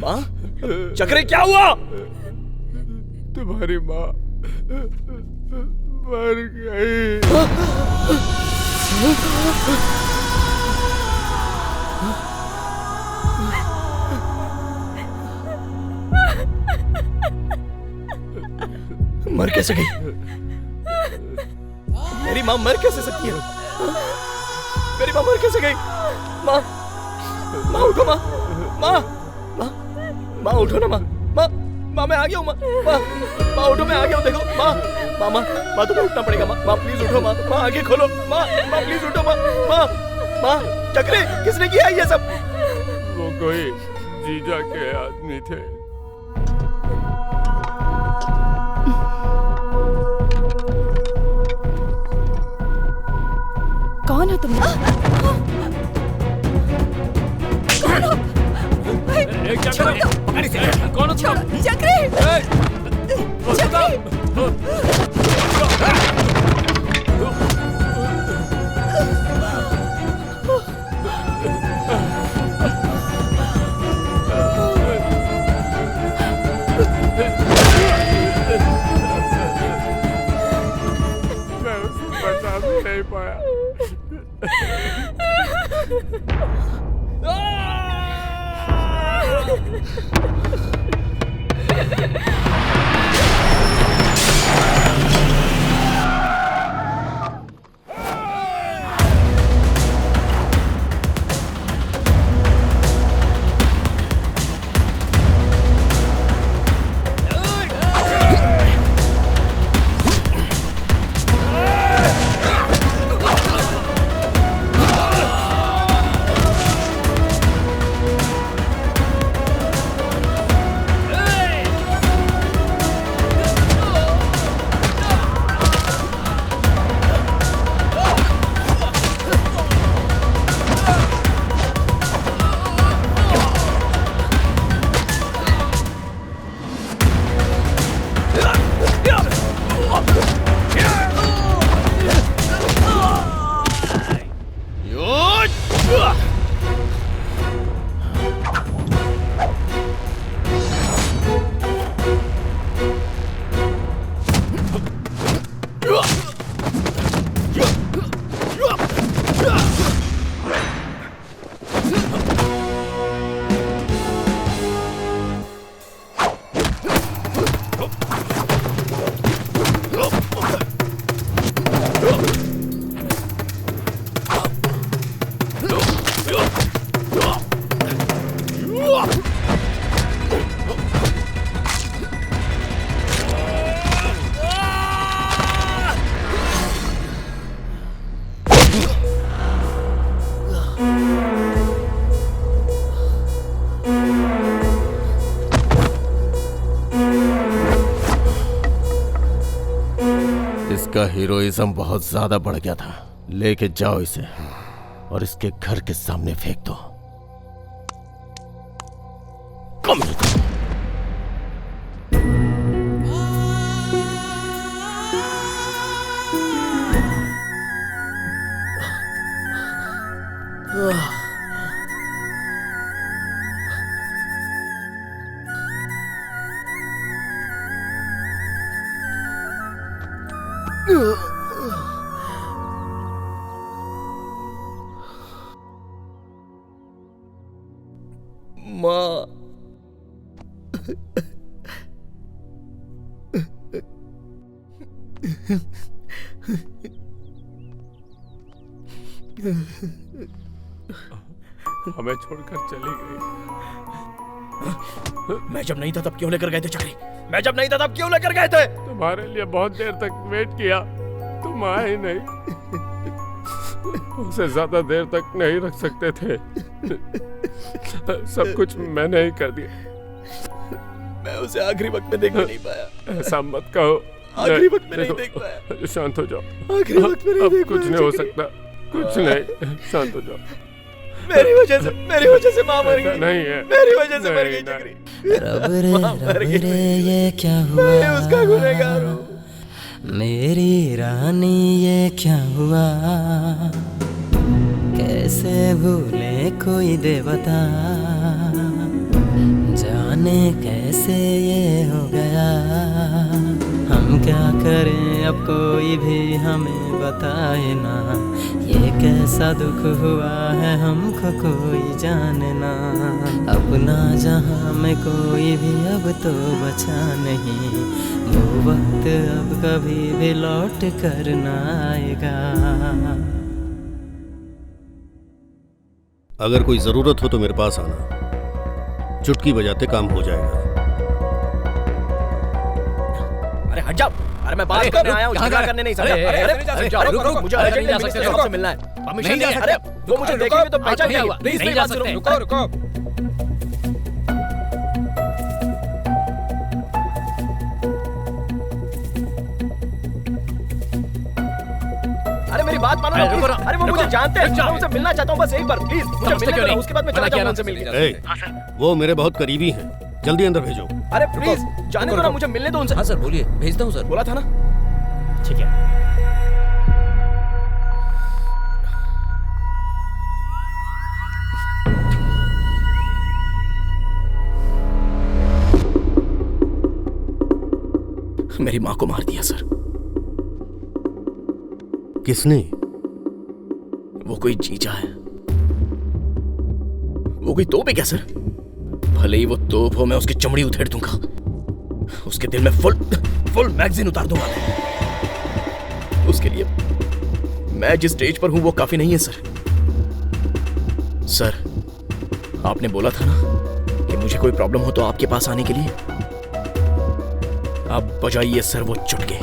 माँ, चक्रे क्या हुआ? तुम्हारी माँ मर गई। मर कैसे गई? मेरी माँ मर कैसे सकती है? मेरी माँ मर कैसे गई? माँ, माँ उठो माँ, माँ, माँ, माँ उठो ना माँ, माँ, माँ मैं आ गया हूँ माँ, माँ, माँ उठो मैं आ गया हूँ देखो माँ, माँ, माँ, माँ तुम्हें उठना पड़ेगा माँ, माँ प्लीज उठो माँ, माँ आगे खोलो माँ, माँ प्लीज उठो माँ, माँ, माँ, चक्रे किसने किया ये सब? वो कोई जीजा के आदमी थे। कौन हो तुम? कौन हो? छोड़ दो। कौन हो तुम? चक्री! मैं उसे बचा भी नहीं पाया। इसका हीरोइज्म बहुत ज्यादा बढ़ गया था। लेके जाओ इसे और इसके घर के सामने फेंक दो। कम माँ, हमें छोड़कर चली गई। मैं जब नहीं था तब क्यों लेकर गए थे चक्री? मैं जब नहीं था तब क्यों लेकर गए थे? तुम्हारे लिए बहुत देर तक वेट किया, तुम आए नहीं। उसे ज्यादा देर तक नहीं रख सकते थे। सब कुछ मैंने ही कर दिया। मैं उसे आखिरी वक्त में देख नहीं पाया। ऐसा मत कहो। आखिरी वक्त में नहीं देख पाया। शांत हो जाओ। आखिरी वक्त में नहीं देख पाया। कुछ नहीं हो सकता, कुछ नहीं। शांत हो जाओ। मेरी वजह से माँ मर गई। नहीं है, मेरी वजह से मर गई चक्री। रब रे ये क्या हुआ? मैं उसका गुनहगार हूँ। मेरी रानी ये क्या हुआ? कैसे भूले कोई देवता, जाने कैसे ये हो गया। हम क्या करें अब कोई भी हमें बताए ना। ये कैसा दुख हुआ है हमको कोई जाने ना। अपना जहां में कोई भी अब तो बचा नहीं। वो वक्त अब कभी भी लौट कर ना आएगा। अगर कोई जरूरत हो तो मेरे पास आना, चुटकी बजाते काम हो जाएगा। अरे हट जाओ। अरे मैं बात करने आया हूँ, झगड़ा करने नहीं। रुको, मुझे अर्जेंट मिलना है। नहीं जा सकते। वो मुझे देखेंगे तो पहचान क्या हुआ? प्लीज नहीं जा सकते। रुको। अरे मेरी बात मानो। अरे वो मुझे जानते हैं, मैं उनसे मिलना चाहता हूँ बस एक बार प्लीज। मुझे मिलने दो, उसके बाद मैं चला जाऊंगा उनसे मिलने। वो मेरे बहुत करीबी हैं, जल्दी अंदर भेजो। अरे प्लीज जाने दो ना, मुझे मिलने दो उनसे। हाँ सर बोलिए, भेजता हूँ सर। बोला था ना। ठीक है। मेरी माँ को मार दिया सर। किसने? वो कोई जीजा है। वो कोई तोप है क्या सर? भले ही वो तोप हो, मैं उसकी चमड़ी उधेड़ दूंगा। उसके दिल में फुल मैगजीन उतार दूंगा। उसके लिए मैं जिस स्टेज पर हूं वो काफी नहीं है सर। सर आपने बोला था ना कि मुझे कोई प्रॉब्लम हो तो आपके पास आने के लिए। आप बजाइए सर वो चुटके।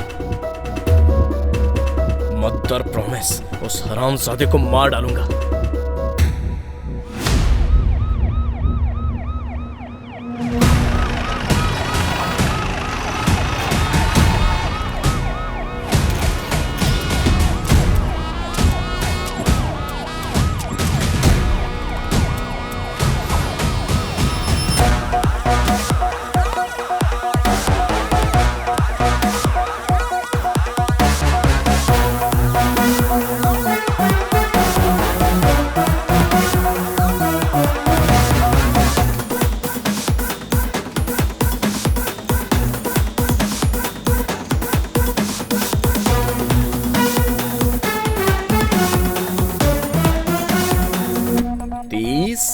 मदर प्रॉमिस, उस हरामजादे को मार डालूंगा।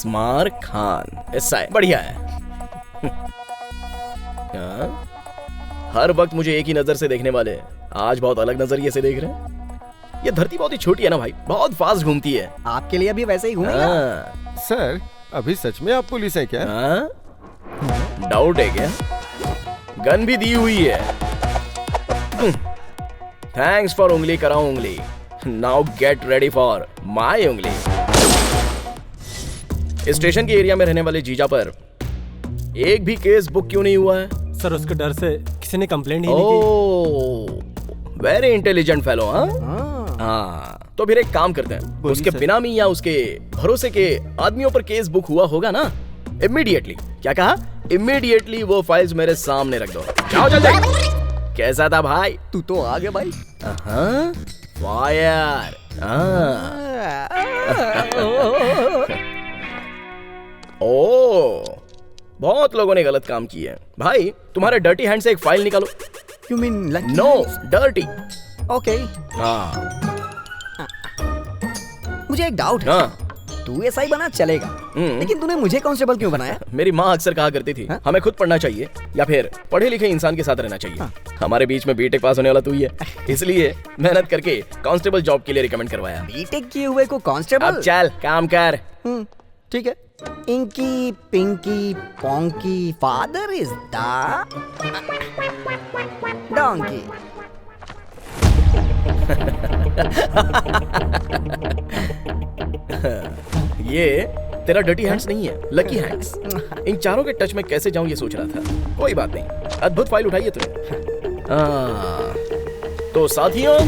मार खान, ऐसा है, बढ़िया है। हर वक्त मुझे एक ही नजर से देखने वाले आज बहुत अलग नजरिए से देख रहे हैं। ये धरती बहुत ही छोटी है ना भाई, बहुत फास्ट घूमती है। आपके लिए भी वैसे ही घूमेगा? सर अभी सच में आप पुलिस हैं क्या? डाउट है क्या? गन भी दी हुई है। थैंक्स फॉर उंगली कराऊं उंगली। Now get ready for my उंगली। स्टेशन के एरिया में रहने वाले जीजा पर एक भी केस बुक क्यों नहीं हुआ है? सर उसके डर से किसी ने कंप्लेंट ही नहीं की। Very intelligent fellow. हाँ तो फिर एक काम करते हैं, उसके बिनामी या उसके भरोसे के आदमियों पर केस बुक हुआ होगा ना, इमीडिएटली, क्या कहा, इमीडिएटली वो फाइल्स मेरे सामने रख दो। जाओ जल्दी। कैसा था भाई? तू तो आ गया भाई। फायर। ओ, बहुत लोगों ने गलत काम किया है भाई। तुम्हारे डर्टी हैंड से एक फाइल निकालो। You mean like no, dirty. Okay. हाँ। मुझे एक डाउट है। तू एसआई बना चलेगा, लेकिन तूने मुझे कांस्टेबल क्यों बनाया? मेरी माँ अक्सर कहा करती थी, हमें खुद पढ़ना चाहिए या फिर पढ़े लिखे इंसान के साथ रहना चाहिए। हमारे बीच में बीटेक पास होने वाला तू ही है, इसलिए मेहनत करके कांस्टेबल जॉब के लिए रिकमेंड करवाया। बीटेक किए हुए को कांस्टेबल? अब चल काम कर। ठीक है। Inky pinky ponky father is the donkey. ये तेरा डर्टी हैंड्स नहीं है, लकी हैंड्स। इन चारों के टच में कैसे जाऊं ये सोच रहा था। कोई बात नहीं, अद्भुत फाइल उठाई है तूने। तो साथियों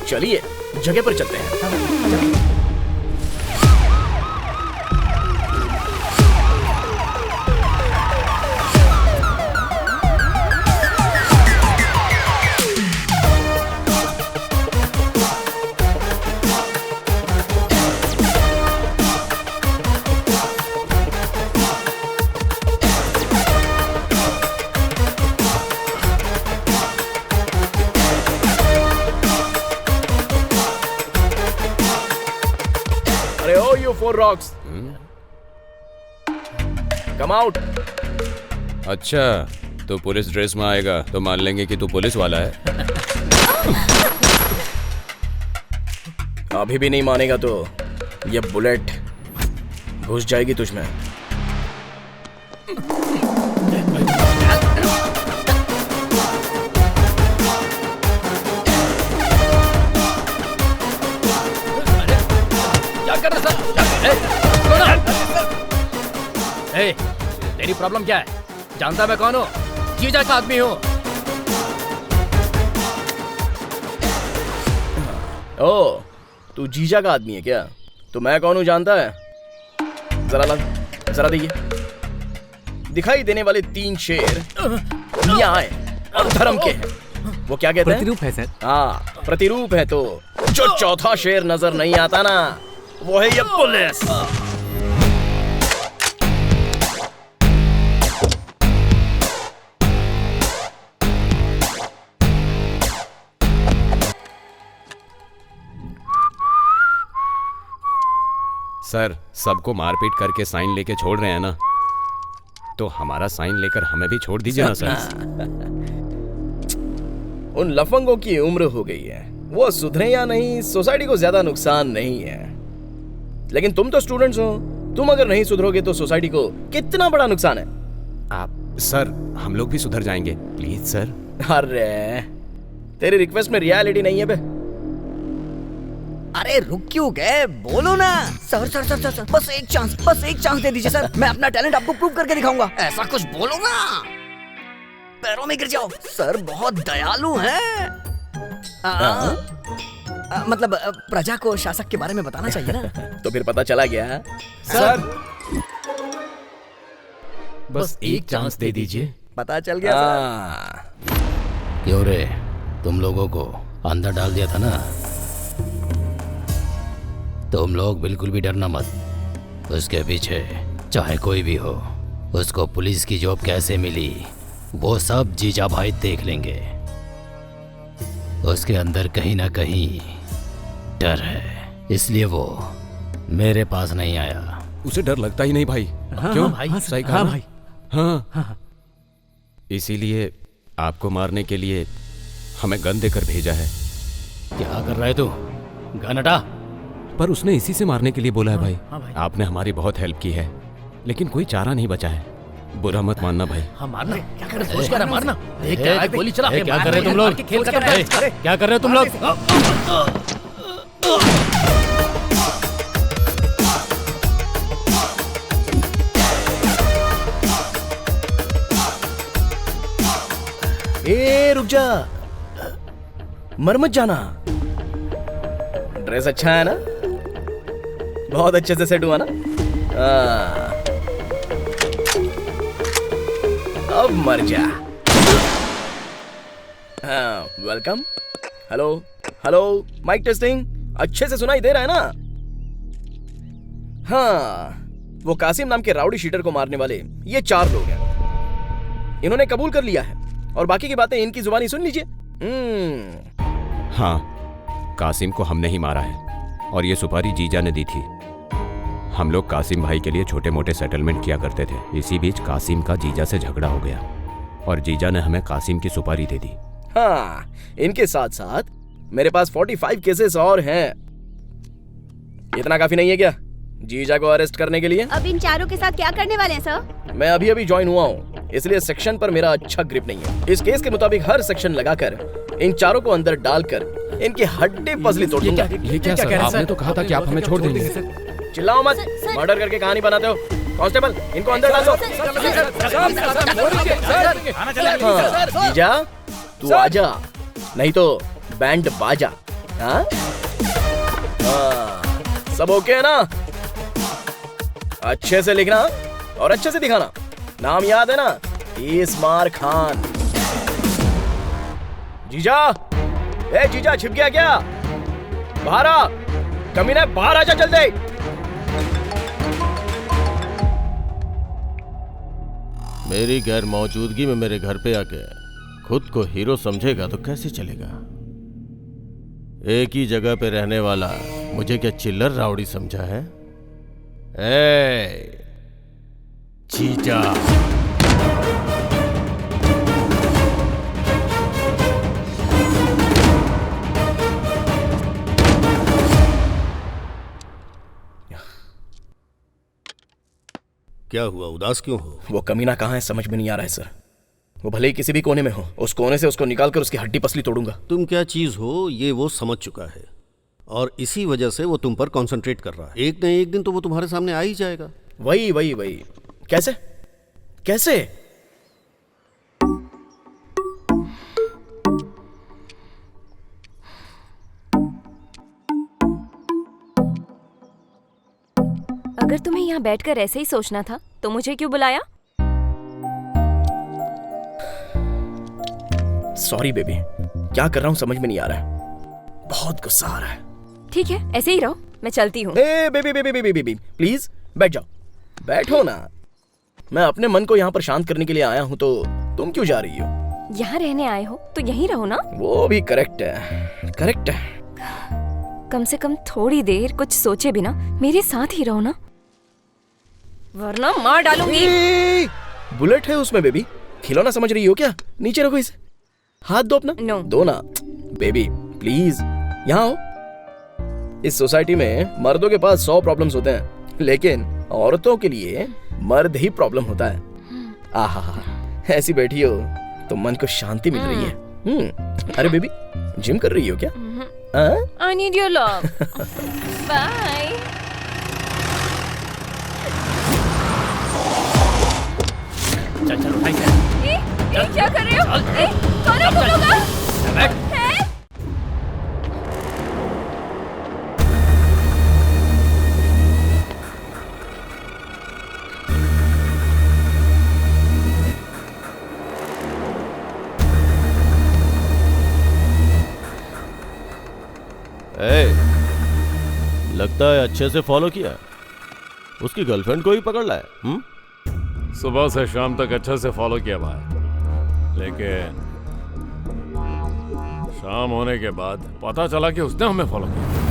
चलिए जगह पर चलते हैं। Four rocks. Come out. अच्छा, तो पुलिस ड्रेस में आएगा तो मान लेंगे कि तू पुलिस वाला है। अभी भी नहीं मानेगा तो ये बुलेट घुस जाएगी तुझमें। तेरी प्रॉब्लम क्या है? जानता मैं कौन हूँ? जीजा का आदमी हूँ। ओ, तू जीजा का आदमी है क्या? तो मैं कौन हूँ जानता है? जरा देखिए। दिखाई देने वाले 3 शेर न्याय और धर्म के हैं। वो क्या कहते हैं? प्रतिरूप है सर। हाँ, प्रतिरूप है। तो जो चौथा शेर नजर नहीं आता ना, वो है ये पुलिस। सर, सबको मारपीट करके साइन लेके छोड़ रहे हैं ना, तो हमारा साइन लेकर हमें भी छोड़ दीजिए ना सर। उन लफंगों की उम्र हो गई है, वो सुधरे या नहीं सोसाइटी को ज्यादा नुकसान नहीं है। लेकिन तुम तो स्टूडेंट्स हो, तुम अगर नहीं सुधरोगे तो सोसाइटी को कितना बड़ा नुकसान है। आप सर, हम लोग भी सुधर जाएंगे, प्लीज सर। अरे तेरी रिक्वेस्ट में रियलिटी नहीं है बे। अरे रुक क्यों गए, बोलो ना। सर सर सर सर बस एक चांस दे दीजिए सर। मैं अपना टैलेंट आपको प्रूव करके दिखाऊंगा। ऐसा कुछ बोलो ना, पैरों में गिर जाओ। सर बहुत दयालु हैं। मतलब प्रजा को शासक के बारे में बताना चाहिए ना। तो फिर पता चला गया सर। बस एक चांस दे दीजिए। पता चल गया सर। क्यों रे, तुम लोगों को अंदर डाल दिया था ना। तुम लोग बिल्कुल भी डरना मत। उसके पीछे चाहे कोई भी हो, उसको पुलिस की जॉब कैसे मिली वो सब जीजा भाई देख लेंगे। उसके अंदर कहीं ना कहीं डर है, इसलिए वो मेरे पास नहीं आया। उसे डर लगता ही नहीं भाई। क्यों भाई? सही कहा भाई। हाँ, इसीलिए आपको मारने के लिए हमें गन देकर भेजा है। क्या कर रहा है तू? गन हटा। पर उसने इसी से मारने के लिए बोला है भाई। आपने हमारी बहुत हेल्प की है, लेकिन कोई चारा नहीं बचा है। बुरा मत मानना भाई। हाँ मारना, क्या कर रहे? सोच कर मारना। गोली चला। क्या कर रहे तुम लोग? क्या कर रहे हो तुम लोग? ए रुक जा, मर मत जाना। ड्रेस अच्छा है ना? बहुत अच्छे से सेट हुआ ना? अब मर जा। Welcome. Hello hello, mike testing. अच्छे से सुनाई दे रहा है ना? हाँ, वो कासिम नाम के राउडी शीटर को मारने वाले ये 4 लोग हैं। इन्होंने कबूल कर लिया है और बाकी की बातें इनकी जुबानी सुन लीजिए। हाँ, कासिम को हमने ही मारा है और ये सुपारी जीजा ने दी थी। हम लोग कासिम भाई के लिए छोटे मोटे सेटलमेंट किया करते थे। इसी बीच कासिम का जीजा से झगड़ा हो गया और जीजा ने हमें कासिम की सुपारी दे दी। हाँ, इनके साथ साथ मेरे पास 45 केसेस और हैं। इतना काफी नहीं है क्या जीजा को अरेस्ट करने के लिए? अब इन चारों के साथ क्या करने वाले हैं सर? मैं अभी अभी ज्वाइन हुआ हूँ, इसलिए सेक्शन पर मेरा अच्छा ग्रिप नहीं है। इस केस के मुताबिक हर सेक्शन लगाकर इन चारों को अंदर डालकर इनकी हड्डी पसली तोड़ दूंगा। ये क्या सर? आपने तो कहा था कि आप हमें छोड़ देंगे। चिल्लाओ मत, मर्डर करके कहानी बनाते हो। कांस्टेबल, इनको अंदर डाल दो। जीजा तू आजा, नहीं तो बैंड बाजा। हाँ? सब ओके है ना? अच्छे से लिखना और अच्छे से दिखाना। नाम याद है ना? इसमार खान। जीजा, ए जीजा, छिप गया क्या? बाहर आ, कमीना, बाहर आजा जल्दी। मेरी गैर मौजूदगी में मेरे घर पे आके खुद को हीरो समझेगा तो कैसे चलेगा? एक ही जगह पे रहने वाला मुझे क्या चिल्लर राउडी समझा है? ए जीजा, क्या हुआ? उदास क्यों हो? वो कमीना कहाँ है समझ में नहीं आ रहा है सर। वो भले ही किसी भी कोने में हो, उस कोने से उसको निकालकर उसकी हड्डी पसली तोड़ूंगा। तुम क्या चीज हो ये वो समझ चुका है और इसी वजह से वो तुम पर कंसंट्रेट कर रहा है। एक न एक दिन तो वो तुम्हारे सामने आ ही जाएगा। वही वही वही। कैसे कैसे? अगर तुम्हें यहाँ बैठकर ऐसे ही सोचना था तो मुझे क्यों बुलाया? सॉरी बेबी, क्या कर रहा हूँ समझ में नहीं आ रहा है। बहुत गुस्सा आ रहा है। ठीक है, ऐसे ही रहो, मैं चलती हूँ। Baby baby baby baby please बैठ जाओ। बैठो ना, मैं अपने मन को यहाँ पर शांत करने के लिए आया हूँ, तो तुम क्यों जा रही हो? यहाँ रहने आए हो तो यहीं रहो ना। वो भी करेक्ट है, करेक्ट है। कम से कम थोड़ी देर कुछ सोचे बिना मेरे साथ ही रहो ना, वरना मार डालूंगी। बुलेट है उसमें बेबी, खिलौना समझ रही हो क्या? नीचे रखो इसे, हाथ दो अपना। नो। दो ना बेबी प्लीज, यहाँ आओ। इस सोसाइटी में मर्दों के पास 100 प्रॉब्लम्स होते हैं, लेकिन औरतों के लिए मर्द ही प्रॉब्लम होता है। आहा, ऐसी बैठी हो तो मन को शांति मिल रही है। अरे बेबी, जिम कर रही हो क्या? I need your love. Bye. चल चल उठाई से। क्या कर रहे हो? कौन है तुम लोग? लगता है अच्छे से फॉलो किया। उसकी गर्लफ्रेंड को ही पकड़ लाया। सुबह से शाम तक अच्छे से फॉलो किया भाई, लेकिन शाम होने के बाद पता चला कि उसने हमें फॉलो किया।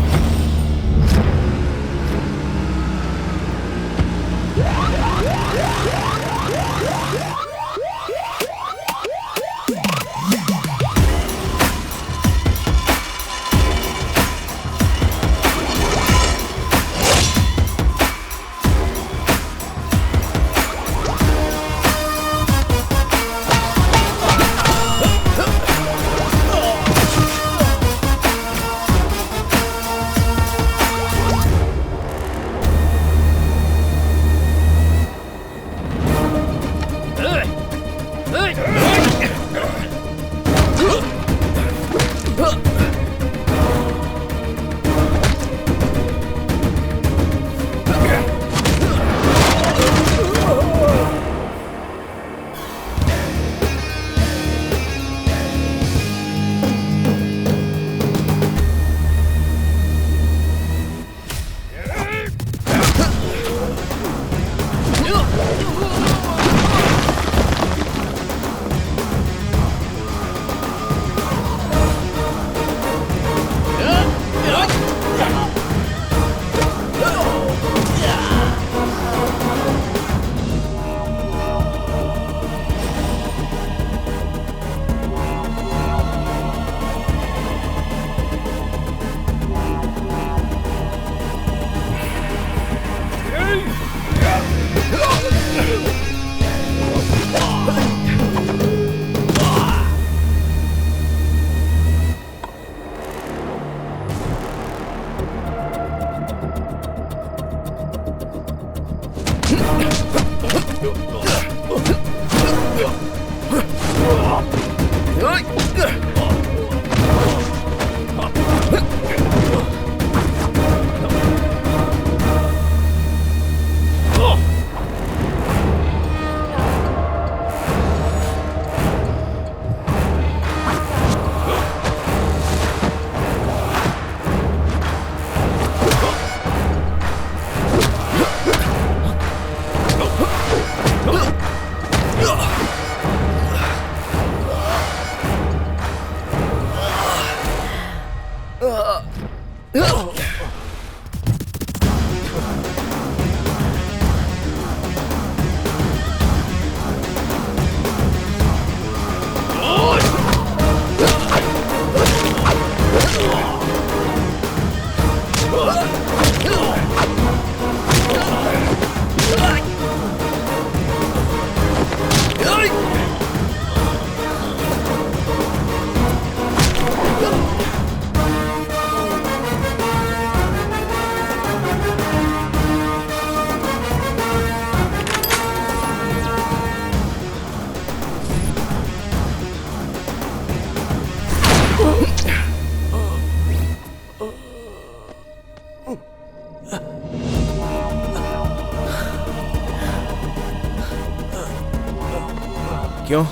क्यों?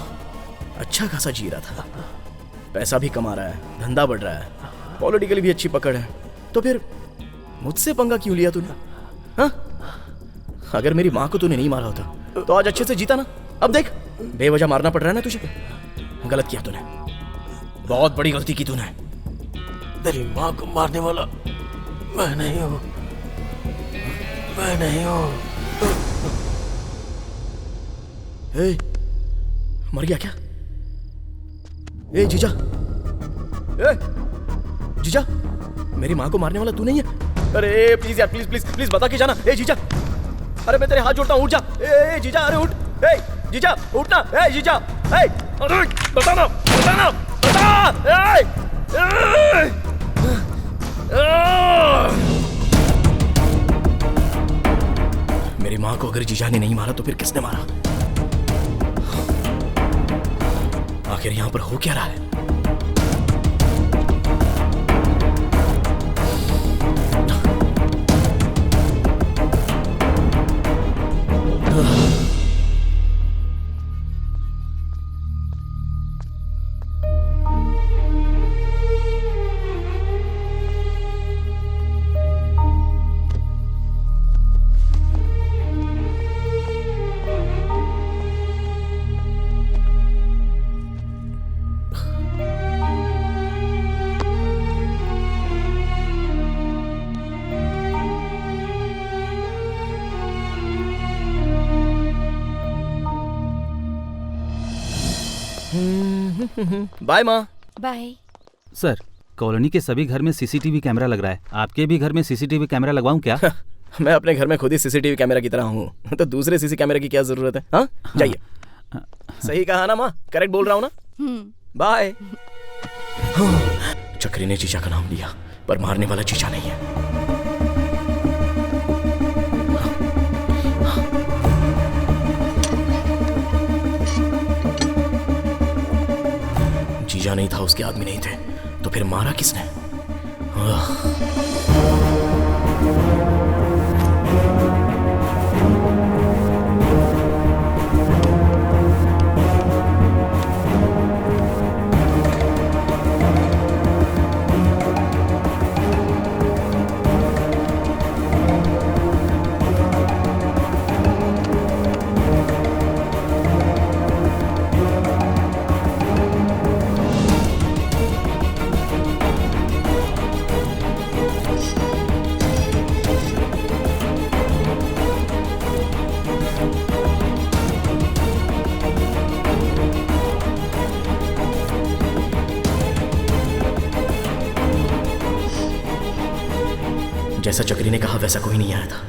अच्छा खासा जी रहा था, पैसा भी कमा रहा है, धंधा बढ़ रहा है, पॉलिटिकली भी अच्छी पकड़ है, तो फिर मुझसे पंगा क्यों लिया तूने? हाँ? अगर मेरी माँ को तूने नहीं मारा होता तो आज अच्छे से जीता ना। अब देख बेवजह मारना पड़ रहा है ना तुझे। गलत किया तूने, बहुत बड़ी गलती की तूने। तेरी माँ को मारने वाला मैं नहीं हूँ, मैं नहीं हूँ। मर गया क्या? ए जीजा, ए जीजा, मेरी माँ को मारने वाला तू नहीं है? अरे प्लीज यार, प्लीज प्लीज प्लीज बता के जाना। ए जीजा, अरे मैं तेरे हाथ जोड़ता हूँ, उठ जा। ए जीजा, अरे उठ। ए जीजा उठना। ए जीजा, ए अरे बताना बताना बता। मेरी माँ को अगर जीजा ने नहीं मारा तो फिर किसने मारा? आखिर यहाँ पर हो क्या रहा है? बाय माँ। बाय। सर, कॉलोनी के सभी घर में सीसीटीवी कैमरा लग रहा है, आपके भी घर में सीसीटीवी कैमरा लगवाऊं क्या? मैं अपने घर में खुद ही सीसीटीवी कैमरा की तरह हूँ, तो दूसरे सीसी कैमरा की क्या जरूरत है? हाँ जाइए। सही कहा ना माँ, करेक्ट बोल रहा हूँ ना? बाय। चक्री ने चीचा का नाम लिया, पर मारने वाला चीचा नहीं है। जीजा नहीं था, उसके आदमी नहीं थे, तो फिर मारा किसने? जैसा चक्री ने कहा वैसा कोई नहीं आया था।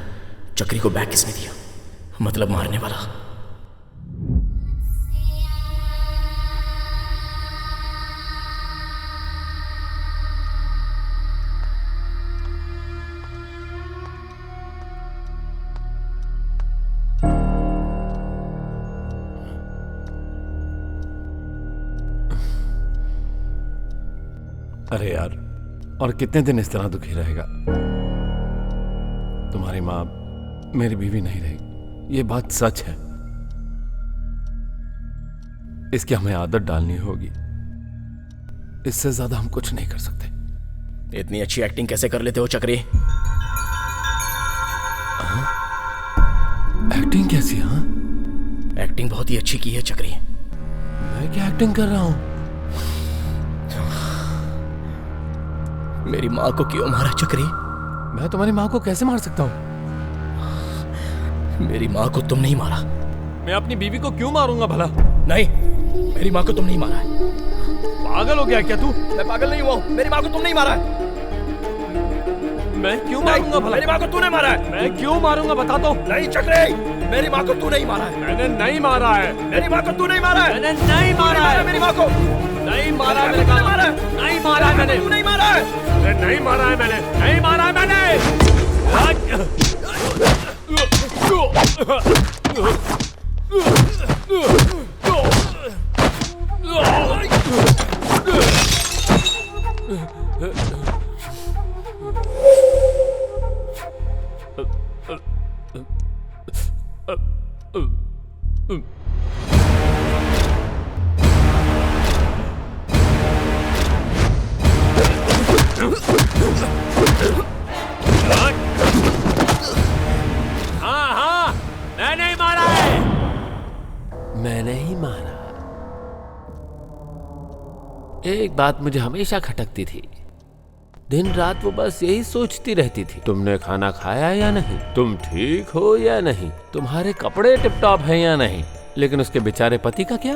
चक्री को बैग किसने दिया? मतलब मारने वाला। अरे यार, और कितने दिन इस तरह दुखी रहेगा? तुम्हारी माँ मेरी बीवी नहीं रही, ये बात सच है। इसकी हमें आदत डालनी होगी, इससे ज्यादा हम कुछ नहीं कर सकते। इतनी अच्छी एक्टिंग कैसे कर लेते हो चक्री? एक्टिंग कैसी? हाँ, एक्टिंग बहुत ही अच्छी की है चक्री। मैं क्या एक्टिंग कर रहा हूं? मेरी माँ को क्यों मारा चक्री? मैं तुम्हारी माँ को कैसे मार सकता हूँ? मेरी माँ को तुम नहीं मारा। मैं अपनी बीवी को क्यों मारूंगा भला? नहीं, मेरी माँ को तुम नहीं मारा है। पागल हो गया क्या तू? मैं पागल नहीं हुआ हूँ, मेरी माँ को तुम नहीं मारा है। मैं क्यों मारूंगा भला? मेरी माँ को तूने मारा है। मैं क्यों मारूंगा बता दो। नहीं चक्री, मेरी माँ को तू नहीं मारा है। मैंने नहीं मारा है। मेरी माँ को तू नहीं मारा है। मैंने नहीं मारा है। मेरी माँ को नहीं मारा है। मैंने कहा नहीं मारा है। मैंने तू नहीं मारा है। नहीं मारा है। मैंने नहीं मारा है। मैंने हाँ हाँ, मैंने ही मारा है। मैंने ही मारा। एक बात मुझे हमेशा खटकती थी। दिन रात वो बस यही सोचती रहती थी, तुमने खाना खाया या नहीं, तुम ठीक हो या नहीं, तुम्हारे कपड़े टिप टॉप हैं या नहीं। लेकिन उसके बेचारे पति का क्या?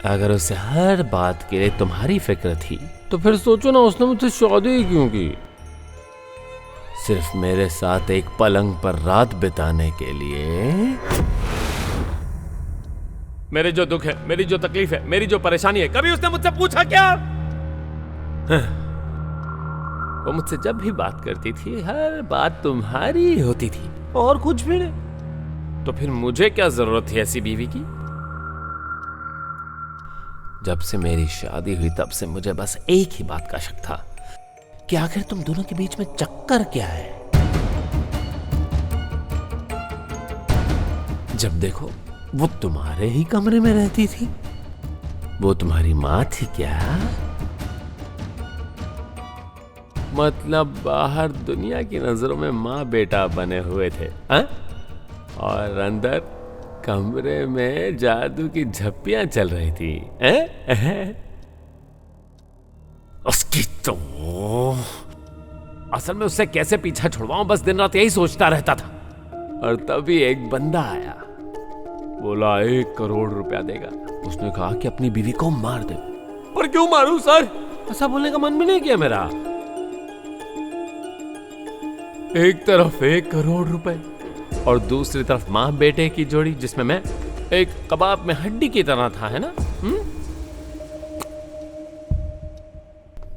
अगर उसे हर बात के लिए तुम्हारी फिक्र थी तो फिर सोचो ना, उसने मुझसे शादी क्यों की? सिर्फ मेरे साथ एक पलंग पर रात बिताने के लिए। मेरे जो दुख है, मेरी जो तकलीफ है, मेरी जो परेशानी है, कभी उसने मुझसे पूछा क्या? वो मुझसे जब भी बात करती थी, हर बात तुम्हारी होती थी और कुछ भी नहीं। तो फिर मुझे क्या जरूरत थी ऐसी बीवी की? जब से मेरी शादी हुई तब से मुझे बस एक ही बात का शक था कि आखिर तुम दोनों के बीच में चक्कर क्या है। जब देखो वो तुम्हारे ही कमरे में रहती थी। वो तुम्हारी माँ थी क्या? मतलब बाहर दुनिया की नजरों में माँ बेटा बने हुए थे, हा? और अंदर कमरे में जादू की झप्पियां चल रही थी। उसकी तो असल में उससे कैसे पीछा छुड़वाऊं, बस दिन रात यही सोचता रहता था। और तभी एक बंदा आया, बोला 1 करोड़ रुपया देगा। उसने कहा कि अपनी बीवी को मार दे। पर क्यों मारूं सर? ऐसा बोलने का मन भी नहीं किया मेरा। एक तरफ 1 करोड़ रुपए और दूसरी तरफ माँ बेटे की जोड़ी, जिसमें मैं एक कबाब में हड्डी की तरह था, है ना?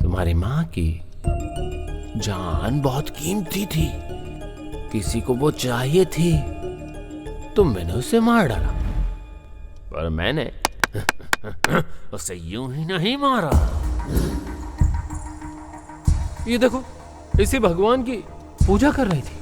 तुम्हारी माँ की जान बहुत कीमती थी, किसी को वो चाहिए थी, तो मैंने उसे मार डाला। पर मैंने उसे यूं ही नहीं मारा। ये देखो, इसी भगवान की पूजा कर रही थी।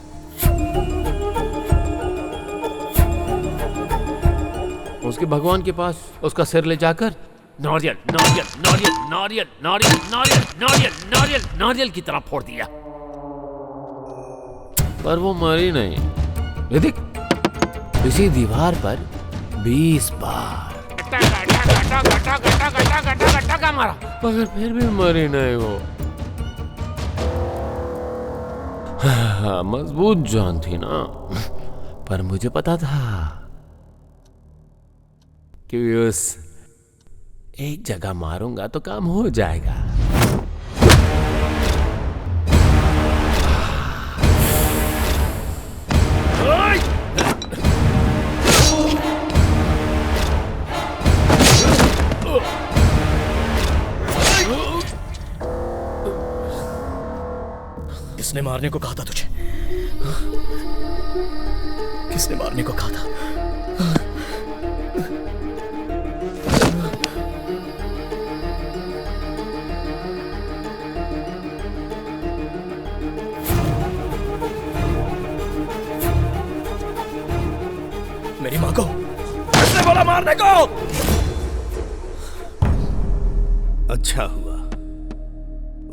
उसके भगवान के पास उसका सिर ले जाकर नारियल नारियल नारियल नारियल नारियल नारियल नारियल नारियल नारियल की तरह फोड़ दिया। पर वो मरी नहीं। ये देख, इसी दीवार पर 20 बार गटा मारा, मगर फिर भी मरी नहीं वो। मजबूत जान थी ना। पर मुझे पता था कि उस एक जगह मारूंगा तो काम हो जाएगा। किसने मारने को कहा था तुझे? किसने मारने को कहा था? मेरी माँ को किसने बोला मारने को? अच्छा हुआ,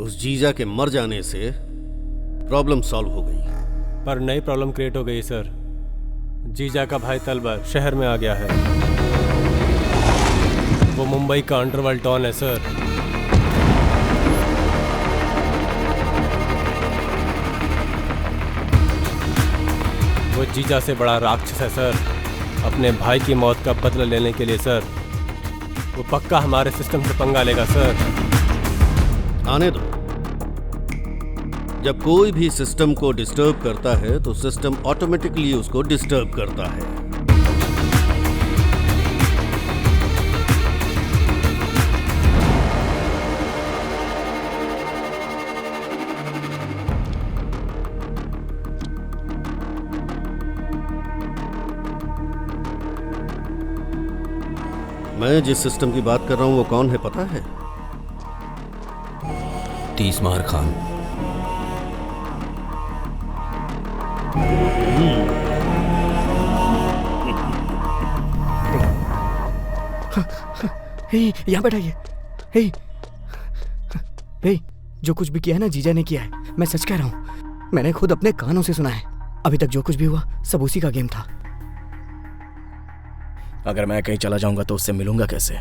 उस जीजा के मर जाने से प्रॉब्लम सॉल्व हो गई। पर नई प्रॉब्लम क्रिएट हो गई सर। जीजा का भाई तलवर शहर में आ गया है। वो मुंबई का अंडरवर्ल्ड डॉन है सर। वो जीजा से बड़ा राक्षस है सर। अपने भाई की मौत का बदला लेने के लिए सर वो पक्का हमारे सिस्टम से पंगा लेगा सर। आने दो। जब कोई भी सिस्टम को डिस्टर्ब करता है तो सिस्टम ऑटोमेटिकली उसको डिस्टर्ब करता है। मैं जिस सिस्टम की बात कर रहा हूं वो कौन है पता है? तीसमार खान। यहाँ बैठाइए। हे, जो कुछ भी किया है ना जीजा ने किया है, मैं सच कह रहा हूँ। मैंने खुद अपने कानों से सुना है। अभी तक जो कुछ भी हुआ सब उसी का गेम था। अगर मैं कहीं चला जाऊंगा तो उससे मिलूंगा कैसे?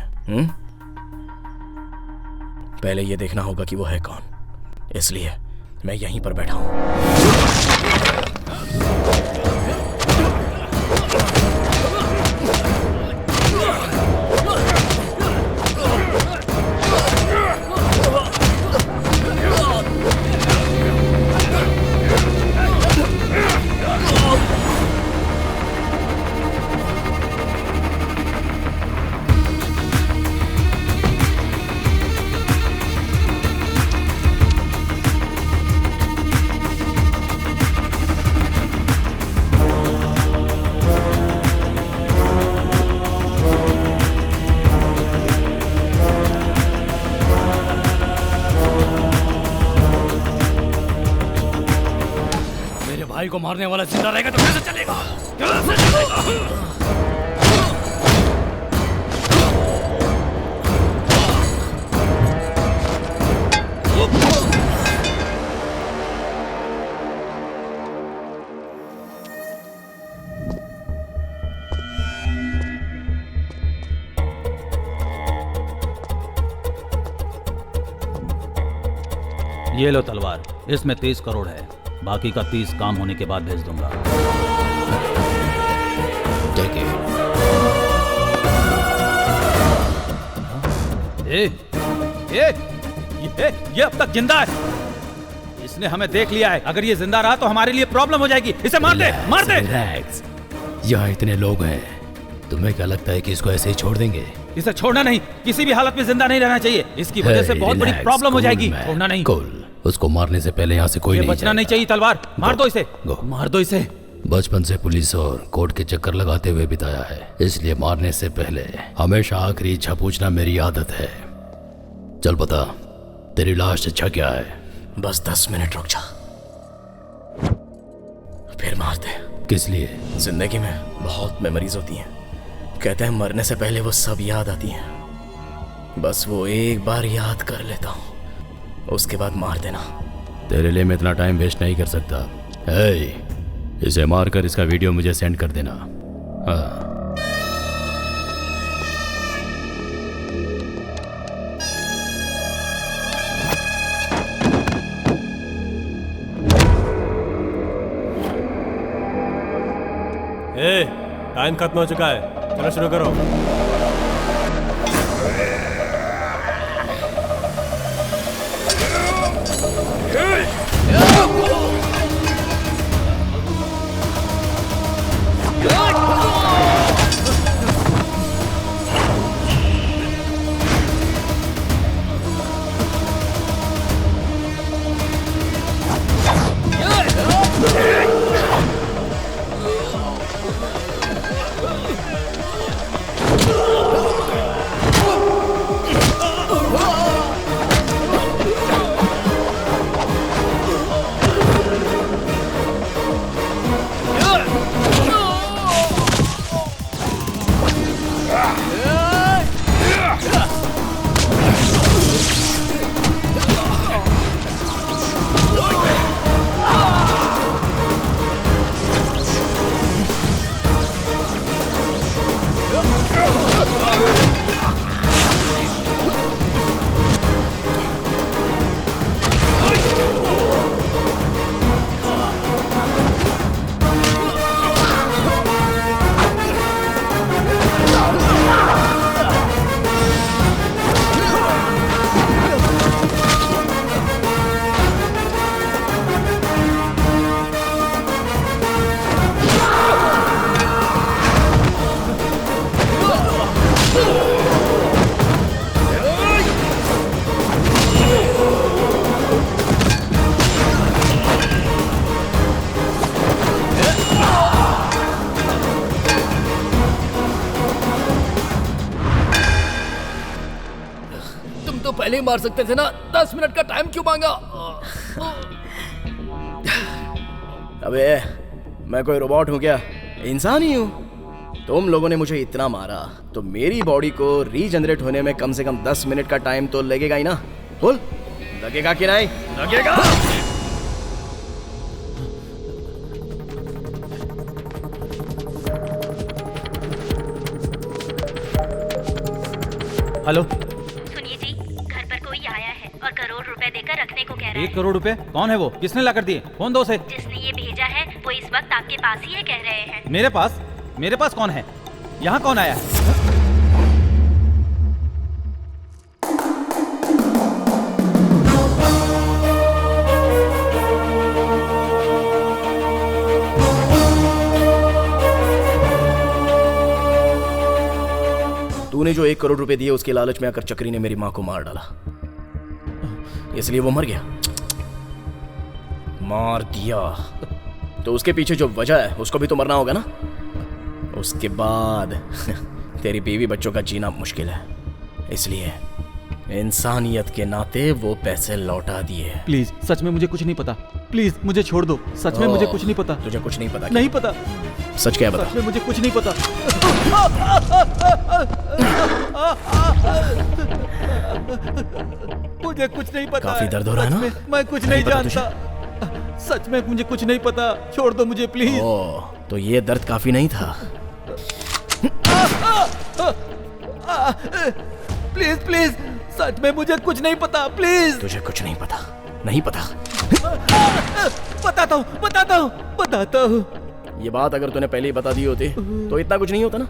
पहले ये देखना होगा कि वो है कौन, इसलिए मैं यहीं पर बैठा हूं। भाई को मारने वाला जिंदा रहेगा तो कैसे चलेगा? कैसे चलेगा? ये लो तलवार, इसमें 30 करोड़ है, बाकी का 30 काम होने के बाद भेज दूंगा। ठीक है। ये अब तक जिंदा है। इसने हमें देख लिया है। अगर ये जिंदा रहा तो हमारे लिए प्रॉब्लम हो जाएगी। इसे मार दे, मार दे। रिलैक्स। यहाँ इतने लोग हैं, तुम्हें क्या लगता है कि इसको ऐसे ही छोड़ देंगे? इसे छोड़ना नहीं, किसी भी हालत में जिंदा नहीं रहना चाहिए। इसकी वजह से बहुत बड़ी प्रॉब्लम हो जाएगी। छोड़ना नहीं। उसको मारने से पहले यहाँ से कोई नहीं बचना नहीं चाहिए। तलवार मार दो इसे, मार दो इसे। बचपन से पुलिस और कोर्ट के चक्कर लगाते हुए बिताया है, इसलिए मारने से पहले हमेशा आखिरी इच्छा पूछना मेरी आदत है। चल बता, तेरी लास्ट इच्छा क्या है? बस 10 मिनट रुक जा, फिर मार दे। किस लिए? जिंदगी में बहुत मेमोरीज होती हैं, कहते हैं मरने से पहले वो सब याद आती हैं। बस वो एक बार याद कर लेता हूँ, उसके बाद मार देना। तेरे लिए मैं इतना टाइम वेस्ट नहीं कर सकता। इसे मारकर इसका वीडियो मुझे सेंड कर देना। हाँ। टाइम खत्म हो चुका है, चलो शुरू करो। पहले ही मार सकते थे ना, 10 मिनट का टाइम क्यों मांगा? अबे मैं कोई रोबोट हूँ क्या? इंसान ही हूँ। तुम लोगों ने मुझे इतना मारा तो मेरी बॉडी को रीजनरेट होने में कम से कम 10 मिनट का टाइम तो लगेगा ही ना। बोल, लगेगा कि नहीं? लगेगा। हेलो, सुनिए जी, घर पर कोई आया है और करोड़ रुपए देकर रखने को कह रहा है। 1 करोड़ रुपए? कौन है वो? किसने ला कर दिए? फोन दो उसे। जिसने ये भेजा है वो इस वक्त आपके पास ही है कह रहे हैं। मेरे पास? मेरे पास कौन है? यहाँ कौन आया है? तूने जो 1 करोड़ रुपए दिए उसके लालच में आकर चक्री ने मेरी माँ को मार डाला, इसलिए वो मर गया। मार दिया तो उसके पीछे जो वजह है उसको भी तो मरना होगा ना। उसके बाद तेरी बीवी बच्चों का जीना मुश्किल है, इसलिए इंसानियत के नाते वो पैसे लौटा दिए। प्लीज, सच में मुझे कुछ नहीं पता। प्लीज मुझे छोड़ दो। सच में मुझे कुछ नहीं पता। तुझे कुछ नहीं पता? नहीं पता। सच क्या बता? सच में मुझे कुछ नहीं पता। मुझे कुछ नहीं पता। काफी दर्द हो रहा है ना? मैं कुछ नहीं जानता। सच में मुझे कुछ नहीं पता। छोड़ दो मुझे प्लीज। तो ये दर्द काफी नहीं था। प्लीज प्लीज, सच में मुझे कुछ नहीं पता। प्लीज। तुझे कुछ नहीं पता? नहीं पता? बताता हूँ बताता हूँ। ये बात अगर तूने पहले ही बता दी होती तो इतना कुछ नहीं होता ना।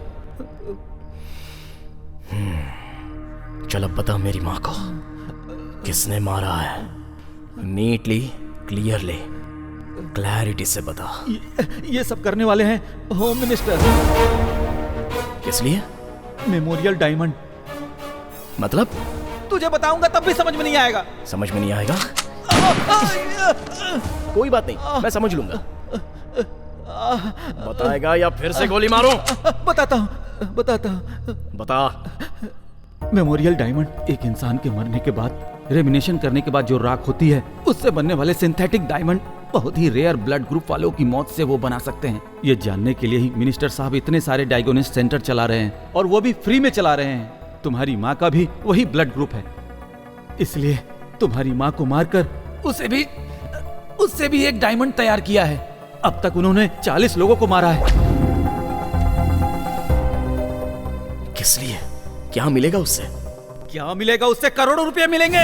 चल अब बता मेरी माँ को किसने मारा है। नीटली, क्लियरली, क्लैरिटी से बता। ये सब करने वाले हैं होम मिनिस्टर। किस लिए? Memorial diamond. मतलब? तुझे बताऊंगा तब भी समझ में नहीं आएगा। समझ में नहीं आएगा? कोई बात नहीं, मैं समझ लूंगा। बताएगा या फिर से गोली मारूं? बताता हूँ। बता। मेमोरियल डायमंड एक इंसान के मरने के बाद रेमिनेशन करने के बाद जो राख होती है उससे बनने वाले सिंथेटिक डायमंड बहुत ही रेयर ब्लड ग्रुप वालों की मौत से वो बना सकते हैं। ये जानने के लिए ही मिनिस्टर साहब इतने सारे डायग्नोसिस सेंटर चला रहे हैं और वो भी फ्री में चला रहे हैं। तुम्हारी माँ का भी वही ब्लड ग्रुप है, इसलिए तुम्हारी माँ को मारकर उससे भी एक डायमंड तैयार किया है। अब तक उन्होंने 40 लोगों को मारा है। किस लिए? क्या मिलेगा उससे? क्या मिलेगा उससे? करोड़ों रुपए मिलेंगे।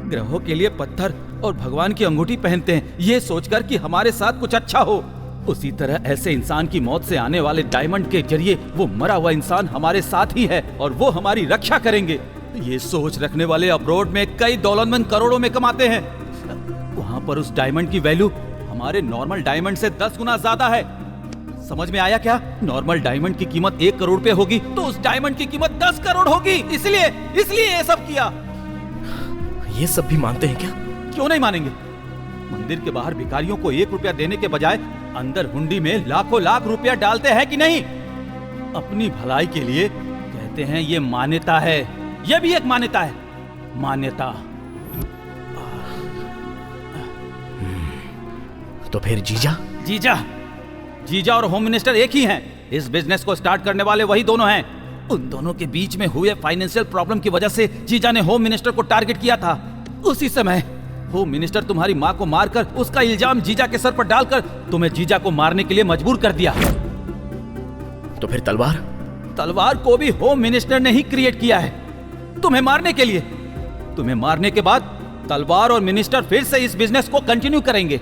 ग्रहों के लिए पत्थर और भगवान की अंगूठी पहनते हैं ये सोचकर कि हमारे साथ कुछ अच्छा हो। उसी तरह ऐसे इंसान की मौत से आने वाले डायमंड के जरिए वो मरा हुआ इंसान हमारे साथ ही है और वो हमारी रक्षा करेंगे। ये सोच रखने वाले अब्रॉड में कई दौलतमंद करोड़ों में कमाते हैं। वहाँ पर उस डायमंड की वैल्यू हमारे नॉर्मल डायमंड से 10 गुना ज्यादा है। समझ में आया क्या? नॉर्मल डायमंड की कीमत 1 करोड़ रुपए होगी तो उस डायमंड की कीमत 10 करोड़ होगी। इसलिए ये सब किया। ये सब भी मानते हैं क्या? क्यों नहीं मानेंगे? मंदिर के बाहर भिखारियों को 1 रुपया देने के बजाय अंदर हुंडी में लाखों लाख रुपया डालते हैं कि नहीं? अपनी भलाई के लिए कहते हैं ये मान्यता है। ये भी एक मान्यता है। मान्यता। तो फिर जीजा और होम मिनिस्टर एक ही हैं। इस बिजनेस को स्टार्ट करने वाले वही दोनों हैं। उन दोनों के बीच में हुए फाइनेंशियल प्रॉब्लम की वजह से जीजा ने होम मिनिस्टर को टारगेट किया था। उसी समय होम मिनिस्टर तुम्हारी माँ को मारकर उसका इल्जाम जीजा के सर पर डालकर तुम्हें जीजा को मारने के लिए मजबूर कर दिया। तो फिर तलवार को भी होम मिनिस्टर ने ही क्रिएट किया है तुम्हें मारने के लिए। तुम्हें मारने के बाद तलवार और मिनिस्टर फिर से इस बिजनेस को कंटिन्यू करेंगे।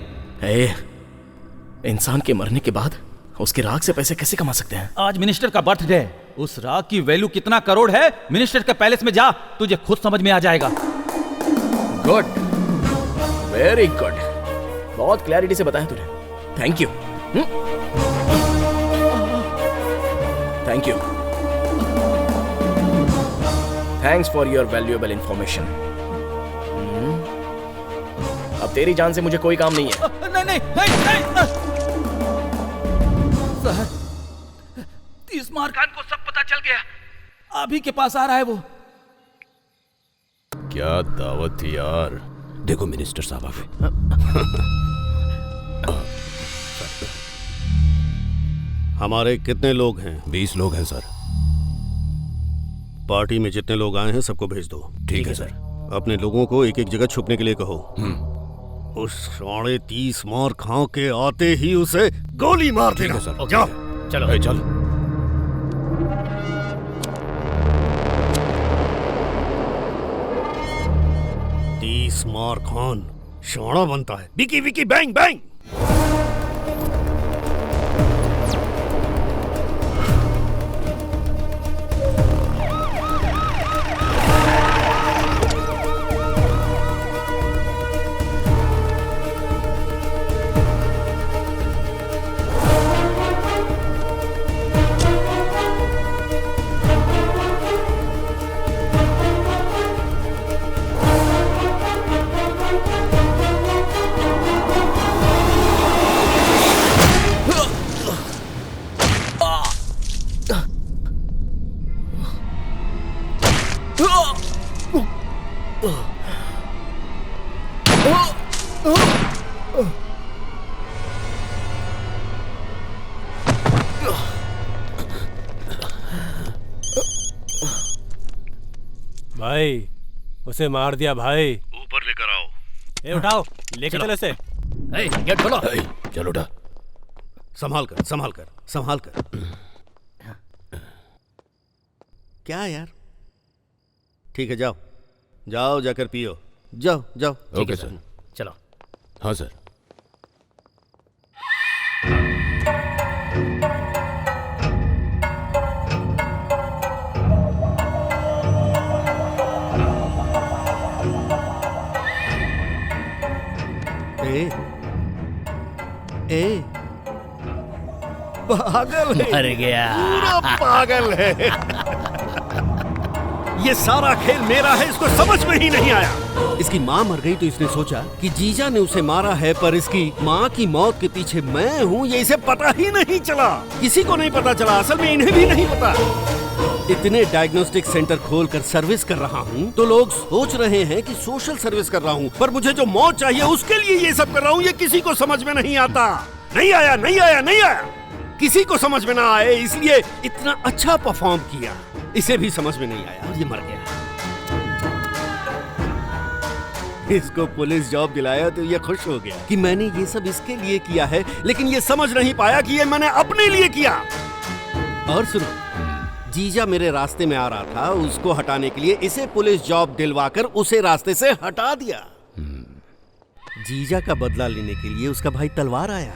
इंसान के मरने के बाद उसके राख से पैसे कैसे कमा सकते हैं? आज मिनिस्टर का बर्थडे है। उस राख की वैल्यू कितना करोड़ है मिनिस्टर के पैलेस में जा, तुझे खुद समझ में आ जाएगा। Good, very good. बहुत क्लैरिटी से बताया तूने। Thank you. Thank you. Thanks for your valuable information. अब तेरी जान से मुझे कोई काम नहीं है। नहीं। सर, तीसमार खान को सब पता चल गया। अभी के पास आ रहा है वो। क्या दावत थी यार। देखो मिनिस्टर साहब आ गए। हमारे कितने लोग हैं? 20 लोग हैं सर। पार्टी में जितने लोग आए हैं सबको भेज दो। ठीक है सर। अपने लोगों को एक एक जगह छुपने के लिए कहो। उस 30 मार खाओ के आते ही उसे गोली मार देना। सर जाओ। चलो चल। मार खान शाना बनता है। Vicky Vicky bang bang. भाई उसे मार दिया भाई। ऊपर लेकर आओ। ए उठाओ, लेके चलो इसे। गेट खोलो। चलो उठा। संभाल कर संभाल कर संभाल कर। क्या यार? ठीक है जाओ जाओ जाकर पियो। जाओ जाओ। Okay sir. चलो। हाँ सर। ए पागल है। मर गया। पूरा पागल है। ये सारा खेल मेरा है, इसको समझ में ही नहीं आया। इसकी माँ मर गई तो इसने सोचा कि जीजा ने उसे मारा है, पर इसकी माँ की मौत के पीछे मैं हूँ ये इसे पता ही नहीं चला। किसी को नहीं पता चला, असल में इन्हें भी नहीं पता। इतने डायग्नोस्टिक सेंटर खोलकर सर्विस कर रहा हूँ तो लोग सोच रहे हैं कि सोशल सर्विस कर रहा हूँ, पर मुझे जो मौत चाहिए उसके लिए ये सब कर रहा हूँ। ये किसी को समझ में नहीं आता। नहीं आया नहीं आया नहीं आया। किसी को समझ में ना आए इसलिए इतना अच्छा परफॉर्म किया। इसे भी समझ में नहीं आया और ये मर गया। इसको पुलिस जॉब दिलाया तो ये खुश हो गया कि मैंने ये सब इसके लिए किया है, लेकिन ये समझ नहीं पाया कि ये मैंने अपने लिए किया। और सुनो, जीजा मेरे रास्ते में आ रहा था, उसको हटाने के लिए इसे पुलिस जॉब दिलवाकर उसे रास्ते से हटा दिया। जीजा का बदला लेने के लिए उसका भाई तलवार आया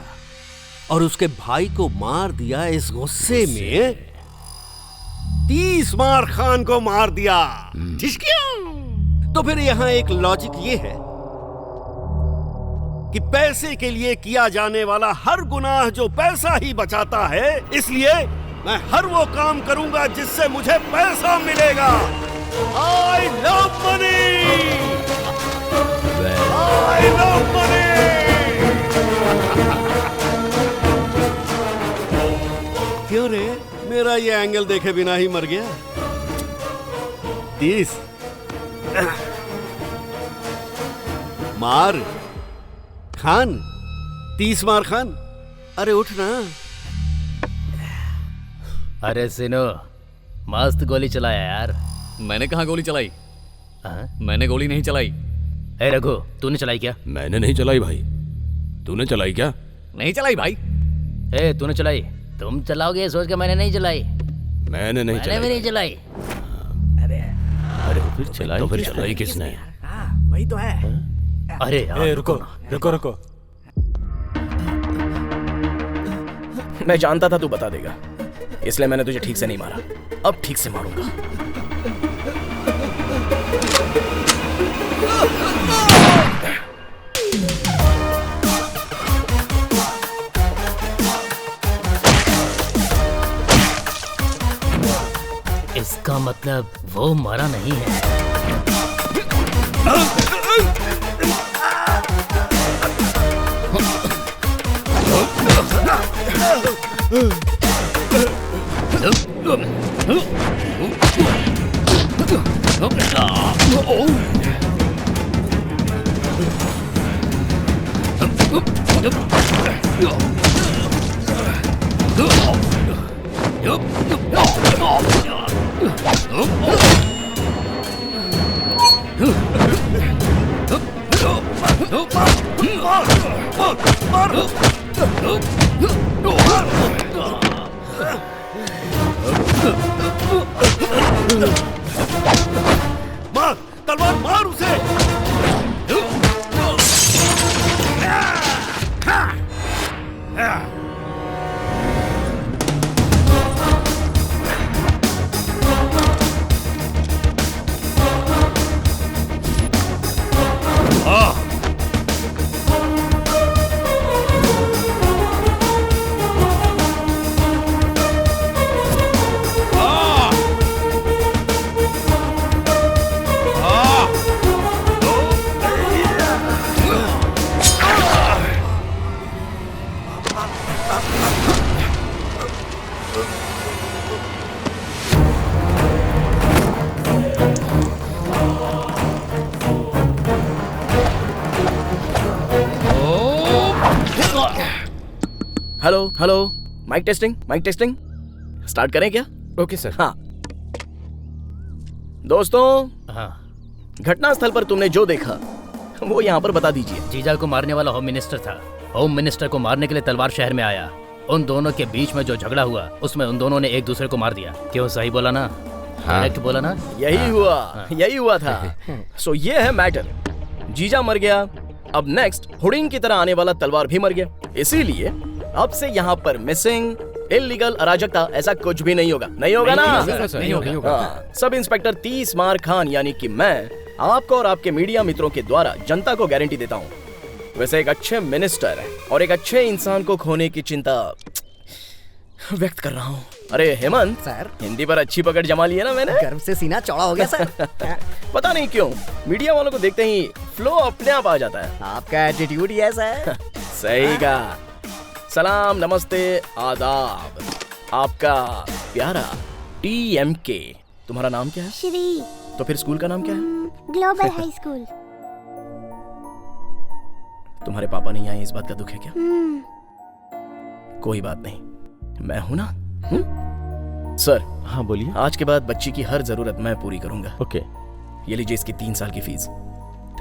और उसके भाई को मार दिया। इस गुस्से में 30 मार खान को मार दिया। तो फिर यहाँ एक लॉजिक ये है कि पैसे के लिए किया जाने वाला हर गुनाह जो पैसा ही बचाता है, इसलिए मैं हर वो काम करूंगा जिससे मुझे पैसा मिलेगा। I love money! I love money! क्यों रे, मेरा ये एंगल देखे बिना ही मर गया। 30 मार खान, 30 मार खान। अरे उठ ना। अरे सिनो, मस्त गोली चलाया यार। मैंने कहाँ गोली चलाई? मैंने गोली नहीं चलाई। ए रघु, तूने चलाई क्या? मैंने नहीं चलाई भाई। तूने चलाई क्या? नहीं चलाई भाई। ए तूने चलाई? तुम चलाओगे ये सोच के मैंने नहीं चलाई। मैंने नहीं चलाई। मैंने भी नहीं चलाई। अरे फिर चलाई? तो फिर चलाई किसने? वही तो है। अरे यार रुको रुको रुको। मैं जानता था तू बता देगा, इसलिए मैंने तुझे ठीक से नहीं मारा। अब ठीक से मारूंगा। इसका मतलब वो मरा नहीं है। मार, तलवार मार उसे। Hello hello, mike testing, mike testing. Start करें क्या? Okay sir. हाँ दोस्तों, हाँ, घटना स्थल पर तुमने जो देखा वो यहाँ पर बता दीजिए। जीजा को मारने वाला होम मिनिस्टर था। होम मिनिस्टर को मारने के लिए तलवार शहर में आया। उन दोनों के बीच में जो झगड़ा हुआ उसमें उन दोनों ने एक दूसरे को मार दिया। क्यों, सही बोला ना? करेक्ट बोला ना? यही हुआ, यही हुआ था। सो ये है मैटर। जीजा मर गया, अब नेक्स्ट हुडिंग की तरह आने वाला तलवार भी मर गया। इसीलिए अब से यहाँ पर मिसिंग, इल्लीगल, अराजकता ऐसा कुछ भी नहीं होगा। नहीं होगा ना? नहीं होगा। हाँ, सब इंस्पेक्टर 30 मार खान यानी कि मैं आपको और आपके मीडिया मित्रों के द्वारा जनता को गारंटी देता हूँ। वैसे एक अच्छे मिनिस्टर और एक अच्छे इंसान को खोने की चिंता व्यक्त कर रहा हूँ। अरे हेमंत सर, हिंदी पर अच्छी पकड़ जमा ली है ना मैंने। गर्व से सीना चौड़ा हो गया सर। पता नहीं क्यों मीडिया वालों को देखते ही फ्लो अपने आप आ जाता है। आपका एटीट्यूड ही ऐसा है। सही कहा। सलाम, नमस्ते, आदाब। आपका प्यारा TMK। तुम्हारा नाम क्या है? श्री। तो फिर स्कूल का नाम क्या है? Global high school. तुम्हारे पापा नहीं आए, इस बात का दुख है क्या? कोई बात नहीं, मैं हूं ना। सर। हाँ बोलिए। आज के बाद बच्ची की हर जरूरत मैं पूरी करूंगा। ओके। ये लीजिए इसकी 3 साल की फीस।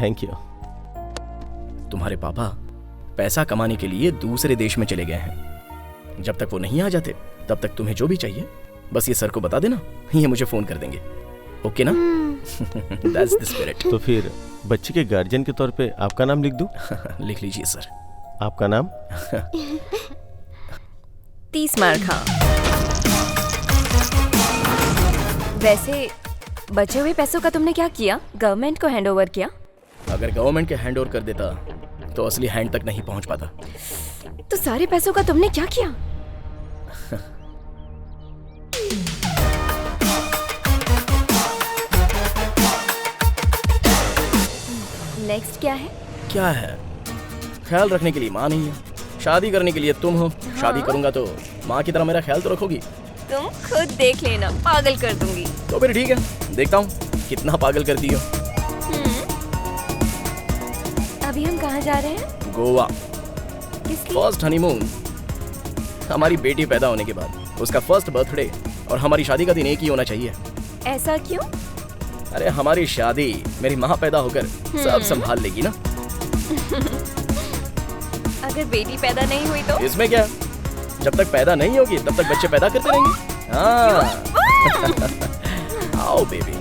Thank you. तुम्हारे पापा पैसा कमाने के लिए दूसरे देश में चले गए हैं। जब तक वो नहीं आ जाते तब तक तुम्हें जो भी चाहिए बस ये सर को बता देना, ये मुझे फोन कर देंगे। ओके ना? That's the spirit। तो फिर बच्चे के गार्जियन के तौर पे आपका नाम लिख दूं? लिख लीजिए सर। आपका नाम? 30 मार खा। वैसे बचे हुए पैसों का तुमने क्या किया? गवर्नमेंट को हैंड ओवर किया? अगर गवर्नमेंट के हैंड ओवर कर देता तो असली हैंड तक नहीं पहुंच पाता। तो सारे पैसों का तुमने क्या किया? नेक्स्ट क्या है? क्या है? ख्याल रखने के लिए माँ नहीं है, शादी करने के लिए तुम हो। शादी करूंगा तो माँ की तरह मेरा ख्याल तो रखोगी। तुम खुद देख लेना, पागल कर दूंगी। तो फिर ठीक है, देखता हूँ कितना पागल करती हो। अभी हम कहाँ जा रहे हैं? गोवा। किसकी? First honeymoon. हमारी बेटी पैदा होने के बाद उसका फर्स्ट बर्थडे और हमारी शादी का दिन एक ही होना चाहिए। ऐसा क्यों? अरे हमारी शादी मेरी माँ पैदा होकर सब संभाल लेगी ना। अगर बेटी पैदा नहीं हुई तो? इसमें क्या, जब तक पैदा नहीं होगी तब तक बच्चे पैदा करते रहेंगे। हाँ। आओ बेबी।